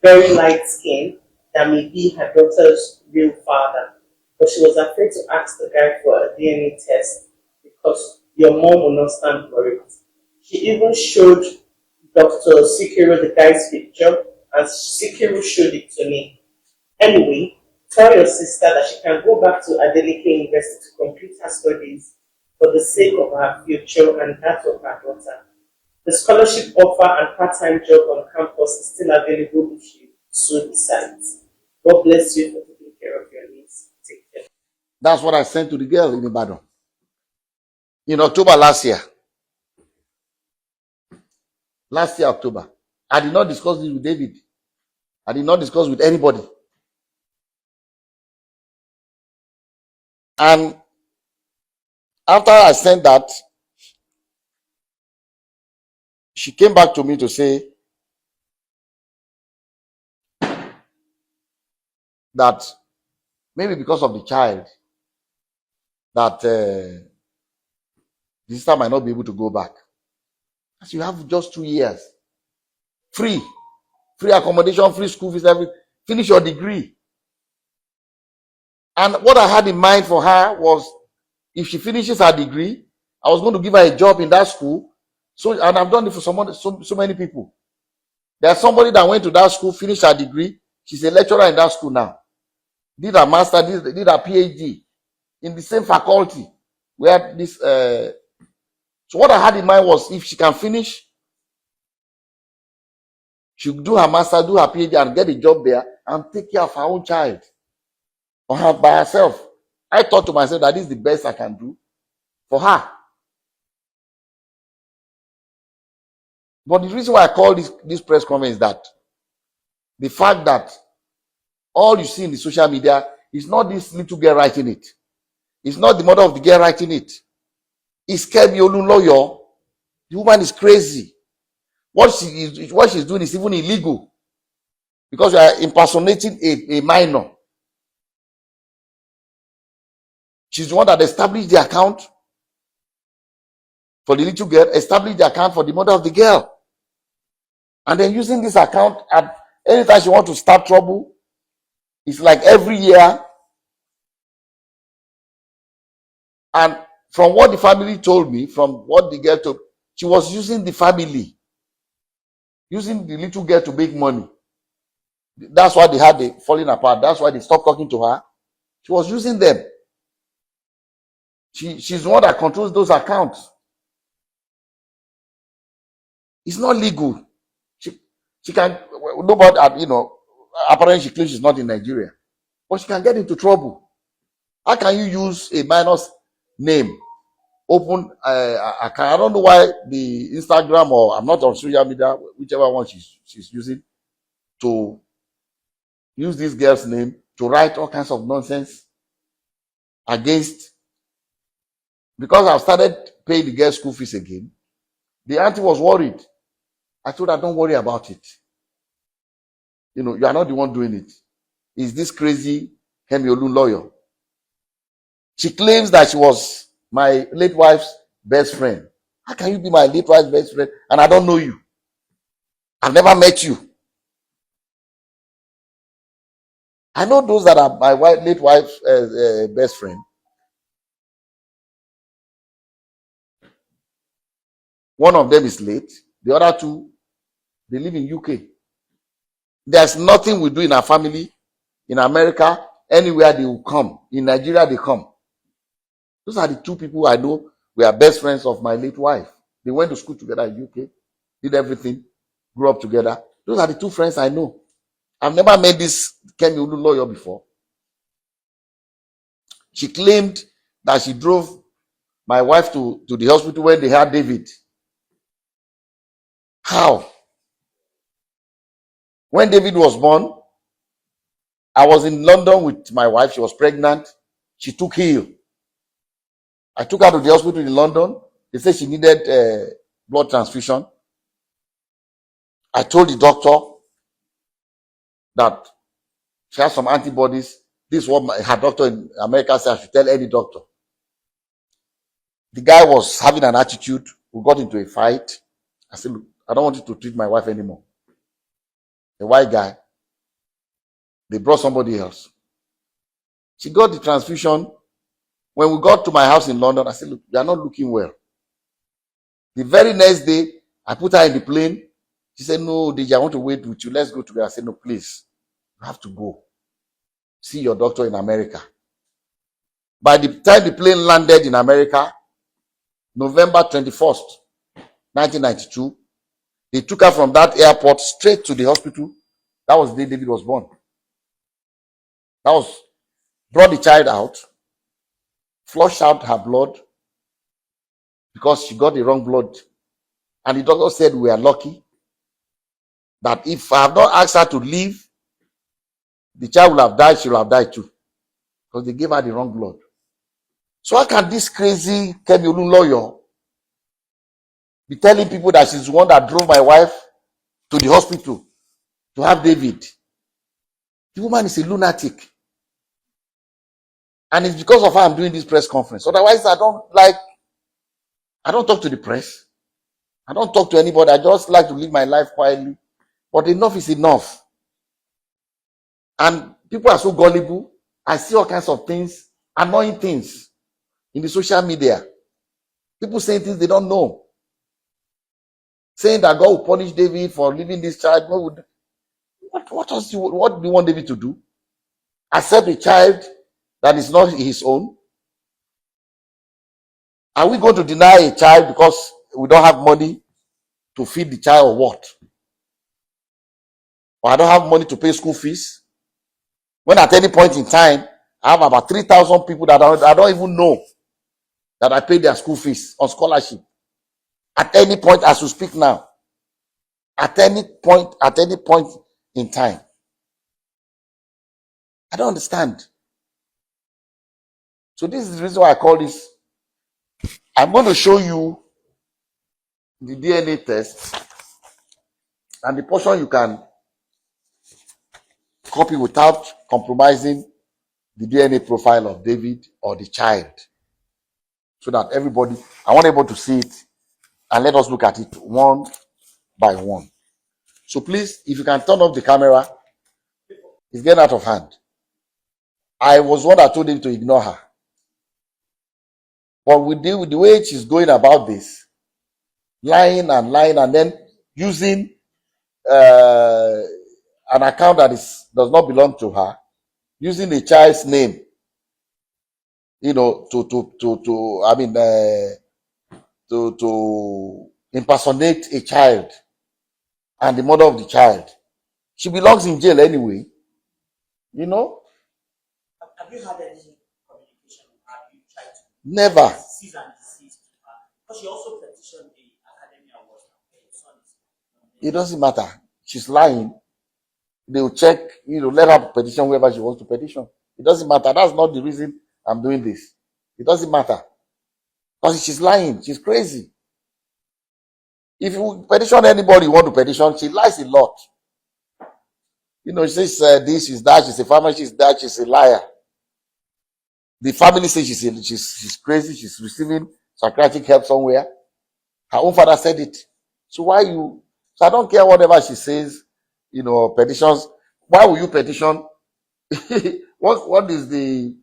very light skinned, that may be her daughter's real father. But she was afraid to ask the guy for a DNA test because your mom will not stand for it. She even showed Dr. Sikiru the guy's picture, and Sikiru showed it to me. Anyway, tell your sister that she can go back to Adeleke University to complete her studies for the sake of her future and that of her daughter. The scholarship offer and part-time job on campus is still available if you so decide. God bless you for taking care of your needs. Take care. That's what I sent to the girl in Ibadan in October last year. Last year, October. I did not discuss this with David. I did not discuss with anybody. And after I sent that, she came back to me to say that maybe because of the child, that the sister might not be able to go back. As you have just 2 years. free, free accommodation, free school fees, everything. Finish your degree. And what I had in mind for her was, if she finishes her degree, I was going to give her a job in that school. So, and I've done it for so many people. There's somebody that went to that school, finished her degree. She's a lecturer in that school now. Did her master, did her PhD in the same faculty where this. So what I had in mind was, if she can finish, she'll do her master, do her PhD, and get a job there and take care of her own child or her by herself. I thought to myself that this is the best I can do for her. But the reason why I call this press conference is that the fact that all you see in the social media is not this little girl writing it. It's not the mother of the girl writing it. It's Kemi Olunloyo. The woman is crazy. What she's doing is even illegal, because you are impersonating a minor. She's the one that established the account for the little girl, established the account for the mother of the girl, and then using this account at anytime she wants to start trouble. It's like every year. And from what the family told me, from what the girl told, she was using the family, using the little girl to make money. That's why they had the falling apart. That's why they stopped talking to her. She was using them. She's the one that controls those accounts. It's not legal. She can, nobody, apparently she claims she's not in Nigeria, but she can get into trouble. How can you use a minor's name, open account? I don't know why the Instagram, or I'm not on social media, whichever one she's using, to use this girl's name to write all kinds of nonsense against. Because I've started paying the girl's school fees again, the auntie was worried. I told her, don't worry about it. You are not the one doing it. It's this crazy Kemi Olunloyo. She claims that she was my late wife's best friend. How can you be my late wife's best friend and I don't know you? I've never met you. I know those that are my late wife's best friend. One of them is late. The other two, they live in UK. There's nothing we do in our family, in America, anywhere they will come. In Nigeria, they come. Those are the two people I know we are best friends of my late wife. They went to school together in UK, did everything, grew up together. Those are the two friends I know. I've never met this Kemi Olunloyo before. She claimed that she drove my wife to the hospital when they had David. How? When David was born, I was in London with my wife. She was pregnant. She took heel. I took her to the hospital in London. They said she needed blood transfusion. I told the doctor that she has some antibodies. This is what her doctor in America said I should tell any doctor. The guy was having an attitude. We got into a fight. I said, look, I don't want you to treat my wife anymore. The white guy. They brought somebody else. She got the transfusion. When we got to my house in London, I said, look, you are not looking well. The very next day, I put her in the plane. She said, no, Deji, I want to wait with you. Let's go together. I said, no, please. You have to go. See your doctor in America. By the time the plane landed in America, November 21st, 1992, they took her from that airport straight to the hospital. That was the day David was born. Brought the child out, flushed out her blood because she got the wrong blood. And the doctor said we are lucky that if I have not asked her to leave, the child will have died, she will have died too. Because they gave her the wrong blood. So how can this crazy Kemi Olunloyo be telling people that she's the one that drove my wife to the hospital to have David? The woman is a lunatic. And it's because of her I'm doing this press conference. Otherwise, I don't talk to the press. I don't talk to anybody. I just like to live my life quietly But enough is enough. And people are so gullible. I see all kinds of things, annoying things in the social media. People saying things they don't know. Saying that God will punish David for leaving this child. What do you want David to do? Accept a child that is not his own? Are we going to deny a child because we don't have money to feed the child, or what? Or I don't have money to pay school fees? When at any point in time, I have about 3,000 people that I don't even know that I pay their school fees on scholarship. At any point as we speak now. At any point in time. I don't understand. So this is the reason why I call this. I'm going to show you the DNA test and the portion you can copy without compromising the DNA profile of David or the child. So that everybody, I want everybody to see it and let us look at it one by one. So please, if you can turn off the camera, it's getting out of hand. I was one that told him to ignore her. But with the way she's going about this, lying and then using an account that does not belong to her, using a child's name, to impersonate a child and the mother of the child. She belongs in jail anyway. You know? Have you had any communication? Have you tried to Never. cease and desist to her? Because she also petitioned the Academy Awards. It doesn't matter. She's lying. They will check, let her petition whoever she wants to petition. It doesn't matter. That's not the reason I'm doing this. It doesn't matter. Because she's lying. She's crazy. If you petition anybody you want to petition, she lies a lot. She says this, she's that, she's a farmer, she's that, she's a liar. The family says she's crazy, she's receiving psychiatric help somewhere. Her own father said it. So so I don't care whatever she says, petitions. Why will you petition? What is the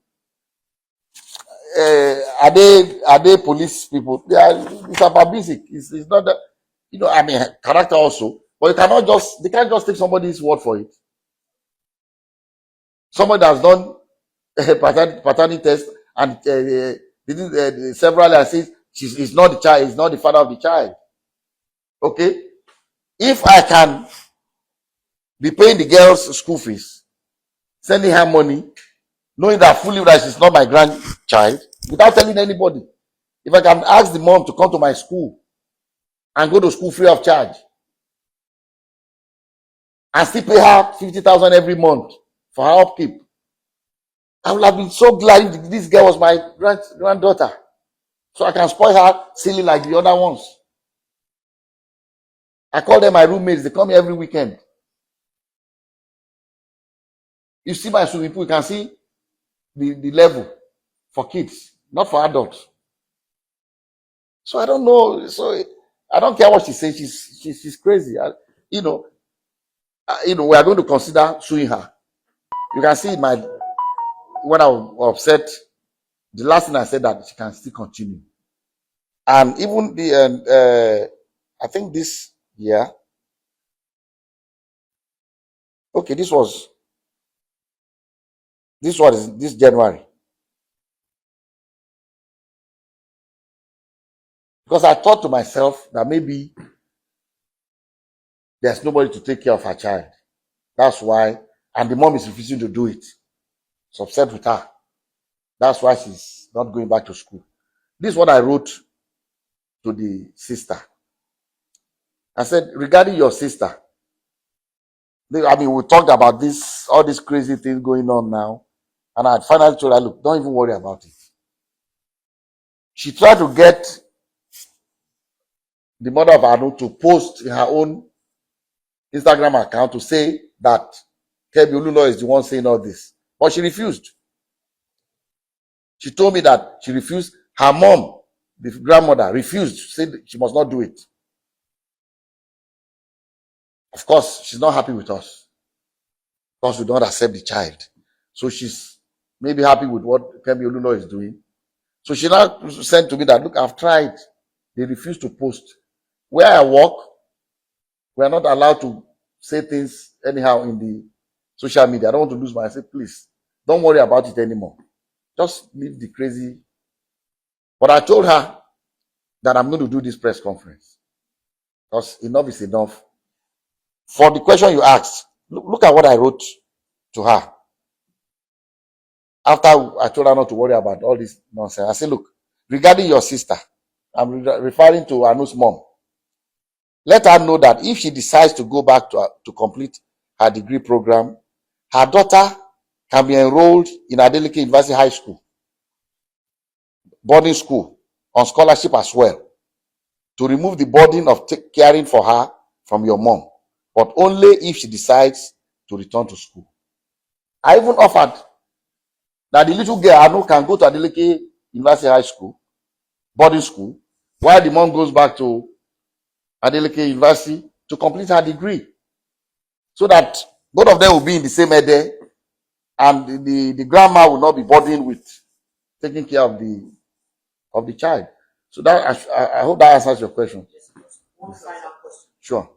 are they police people? It's about basic. It's not that, character also. But they can't just take somebody's word for it. Somebody that's done a paternity test and didn't several and says he's not the child, he's not the father of the child. Okay? If I can be paying the girl's school fees, sending her money, knowing that fully that she's not my grandchild, without telling anybody, if I can ask the mom to come to my school and go to school free of charge, and still pay her 50,000 every month for her upkeep, I would have been so glad if this girl was my granddaughter, so I can spoil her silly like the other ones. I call them my roommates. They come here every weekend. You see my swimming pool, you can see the level for kids, not for adults. So I don't know. So I don't care what she says. She's crazy. We are going to consider suing her. You can see when I was upset, the last thing I said that she can still continue. And even I think this year, okay, this was this January. Because I thought to myself that maybe there's nobody to take care of her child. That's why, and the mom is refusing to do it. It's upset with her. That's why she's not going back to school. This is what I wrote to the sister. I said, regarding your sister, we talked about all these crazy things going on now. And I finally told her, look, don't even worry about it. She tried to get the mother of Anu to post in her own Instagram account to say that Kebi Olulo is the one saying all this. But she refused. She told me that she refused. Her mom, the grandmother, refused. Said she must not do it. Of course, she's not happy with us because we don't accept the child. So she's maybe happy with what Kemi Olulo is doing. So she now sent to me that, look, I've tried. They refuse to post. Where I work, we are not allowed to say things anyhow in the social media. I don't want to lose my. I said, please, don't worry about it anymore. Just leave the crazy. But I told her that I'm going to do this press conference because enough is enough. For the question you asked, look at what I wrote to her. After I told her not to worry about all this nonsense, I said, look, regarding your sister, I'm referring to Anu's mom. Let her know that if she decides to go back to complete her degree program, her daughter can be enrolled in Adeleke University High School, boarding school, on scholarship as well, to remove the burden of caring for her from your mom, but only if she decides to return to school. I even offered that the little girl Anu can go to Adeleke University High School, boarding school, while the mom goes back to Adeleke University to complete her degree, so that both of them will be in the same ede, and the grandma will not be burdened with taking care of the child. So that I hope that answers your question. Yes, yes. One final question. Sure.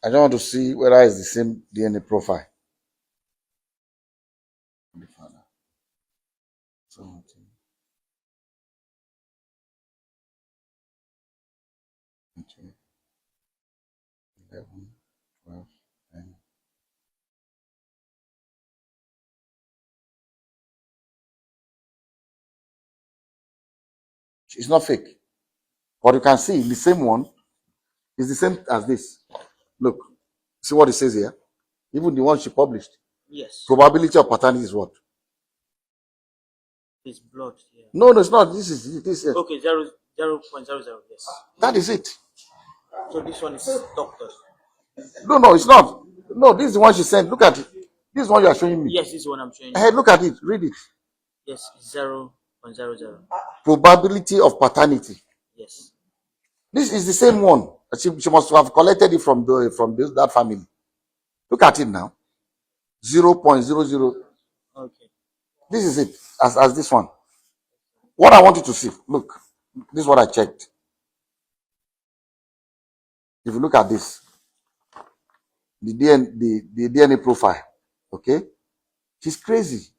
I just want to see whether it's the same DNA profile. The father. 17, 18, 11, 12, 10. It's not fake. But you can see the same one is the same as this. Look, see what it says here? Even the one she published. Yes. Probability of paternity is what? It's blood here. No, it's not. This is this. Okay, 0.00. Yes. That is it. So this one is doctored. No, it's not. No, this is the one she sent. Look at it. This is one you are showing me. Yes, this is one I'm showing you. Hey, look at it. Read it. Yes, 0.00. Probability of paternity. Yes. This is the same one. She must have collected it from that family. Look at it now. 0.00. Okay. This is it. As this one. What I want you to see. Look. This is what I checked. If you look at this, the DNA profile. Okay? She's crazy.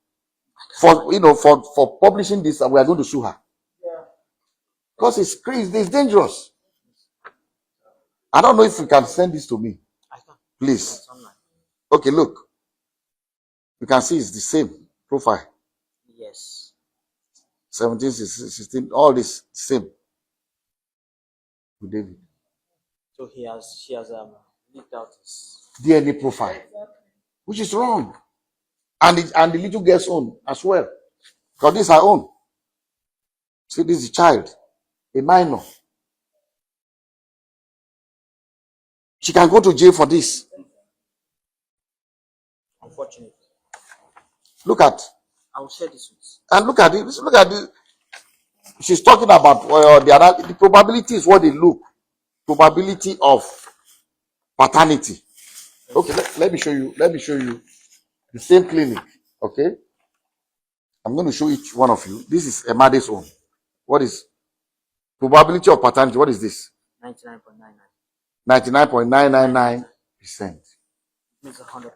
For publishing this, we are going to sue her. Because it's crazy, it's dangerous. I don't know if you can send this to me. I can. Please. It's online. Okay, look. You can see it's the same profile. Yes. 17, 16, all this same with David. So she has leaked out his DNA profile, which is wrong. And the little girl's own as well. Because this is her own. See, this is a child, a minor. She can go to jail for this. unfortunately. Look at, I will share this with and look at it. Look at it. She's talking about the probability is what they look. Probability of paternity. Okay, let me show you. Let me show you the same clinic. Okay, I'm going to show each one of you. This is Emade's own. What is probability of paternity? What is this? 99.99. 99.999%. It's 100%.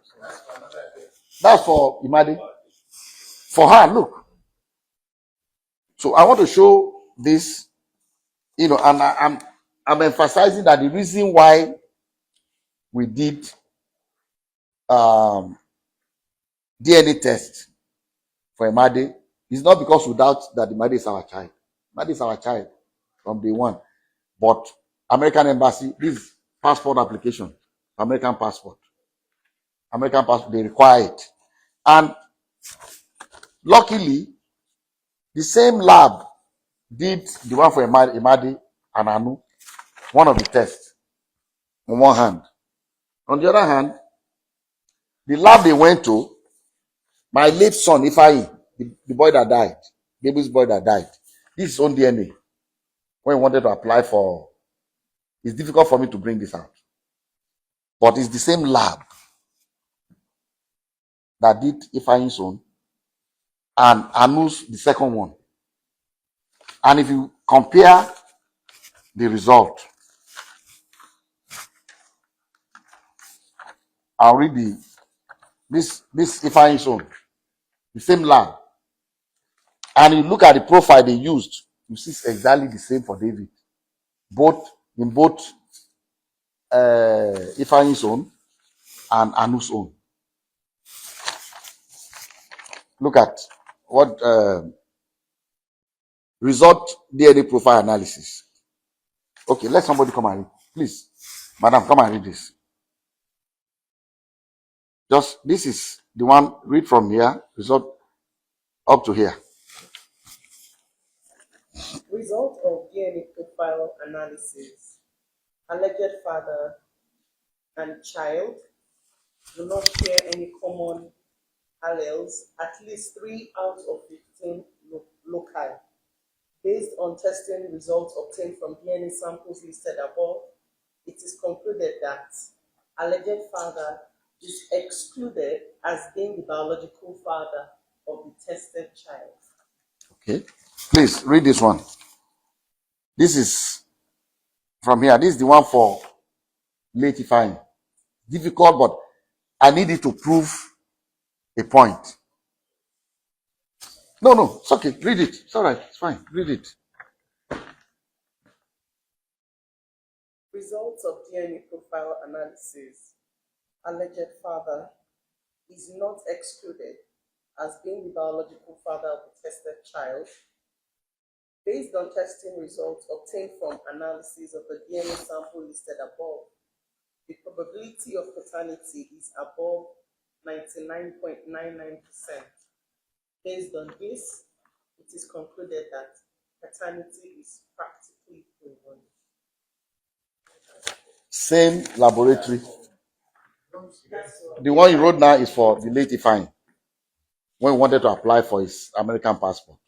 That's for Imade. For her, look. So I want to show this, and I'm emphasizing that the reason why we did DNA test for Imade is not because we doubt that Imade is our child. Imade is our child from day one. But American Embassy, this passport application, American passport, they require it. And Luckily, the same lab did the one for Imadi and Anu, one of the tests on one hand. On the other hand, the lab they went to, my late son, Ifai, the boy that died, baby's boy that died, this is on DNA. When he wanted to apply for, it's difficult for me to bring this out. But it's the same lab that did Ifai's own and Anu's the second one. And if you compare the result, I'll read this Ifai's own, the same lab. And you look at the profile they used, you see it's exactly the same for David. Both in both Ifai's own and Anu's own. Look at what result DNA profile analysis. Okay, let somebody come and read. Please, madam, come and read this. Just this is the one, read from here, result up to here. Result of DNA profile analysis. Alleged father and child do not share any common alleles, at least 3 out of 15 loci. Based on testing results obtained from DNA samples listed above, it is concluded that alleged father is excluded as being the biological father of the tested child. Okay, please read this one. This is from here. This is the one for late Ifeanyi. Difficult, but I need it to prove a point. No, it's okay. Read it. It's all right. It's fine. Read it. Results of DNA profile analysis. Alleged father is not excluded as being the biological father of the tested child. Based on testing results obtained from analysis of the DNA sample listed above, the probability of paternity is above 99.99%. Based on this, it is concluded that paternity is practically proven. Same laboratory. The one you wrote now is for the late Ifeanyi when he wanted to apply for his American passport.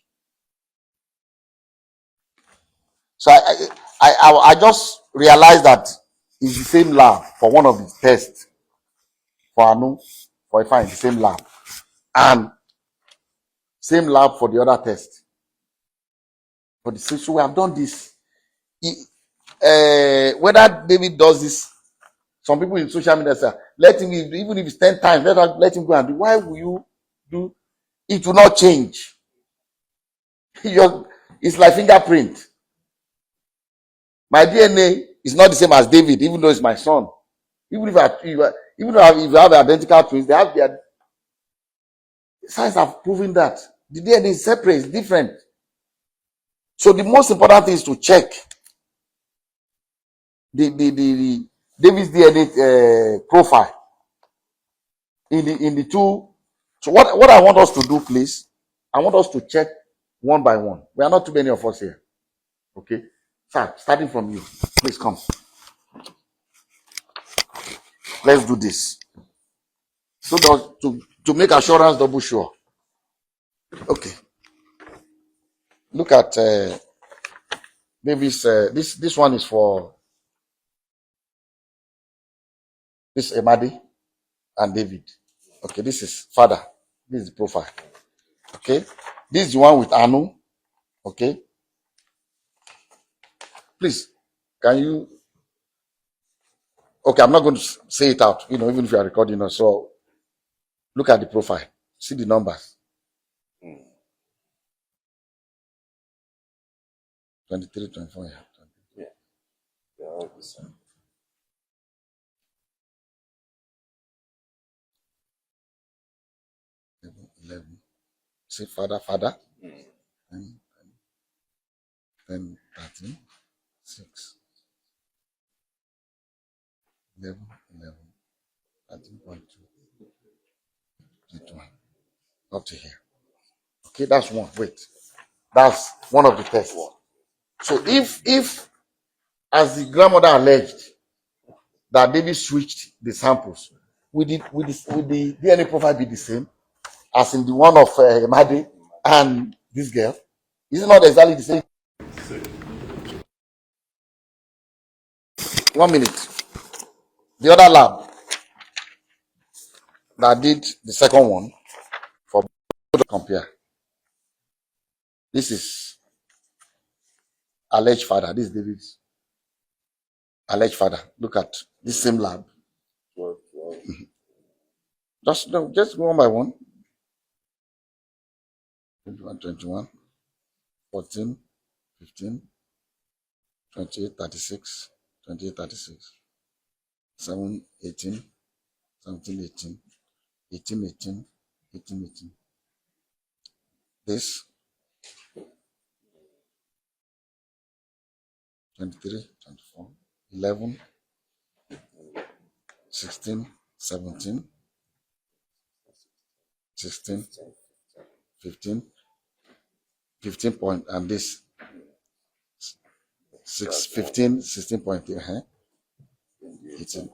So I just realized that it's the same lab for one of the tests for Anu, for Ifeanyi, the same lab, and same lab for the other test. For the so we have done this. Whether David does this, some people in social media say, let him, even if it's 10 times, let him go and do. Why will you do? It will not change. It's like fingerprint. My DNA is not the same as David, even though it's my son. Even if you have identical twins, they have their science have proven that the DNA is separate, it's different. So the most important thing is to check the David's DNA profile in the two. So what I want us to do, please, I want us to check one by one. We are not too many of us here. Okay, sir, starting from you, please come. Let's do this. So to make assurance double sure. Okay. Look at David's. This one is for this Emadi and David. Okay, this is father. This is the profile. Okay, this is the one with Anu. Okay, please, can you? Okay, I'm not going to say it out. Even if you are recording us. So look at the profile. See the numbers. 23, 24. Yeah. 11. See father. 10, 13, 6, 11, 13.2, 21. Up to here. Okay, that's one. Wait. That's one of the tests. So if as the grandmother alleged that David switched the samples, would the DNA profile be the same as in the one of Madi and this girl? Is it not exactly the same? 1 minute. The other lab that did the second one for both to compare. This is alleged father. This is David's alleged father. Look at this same lab. Just no, just go one by one. 21, 21, 14, 15, 28, 36, 28, 36, 7, 18, 17, 18, 18, 18, 18, 18. This 23, 24, 11, 16, 17, 16, 15, 15 point, and this 6, 15, 16 point, 18.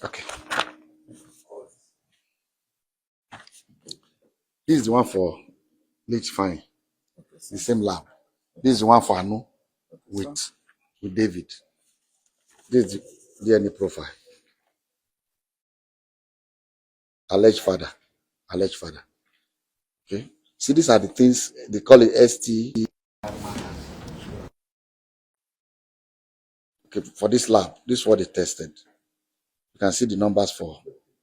Okay. This is the one for late fine. The same lab. This is the one for Anu with David. This is the DNA profile. Alleged father. Alleged father. Okay. See, these are the things they call it ST. Okay, for this lab, this is what they tested. You can see the numbers for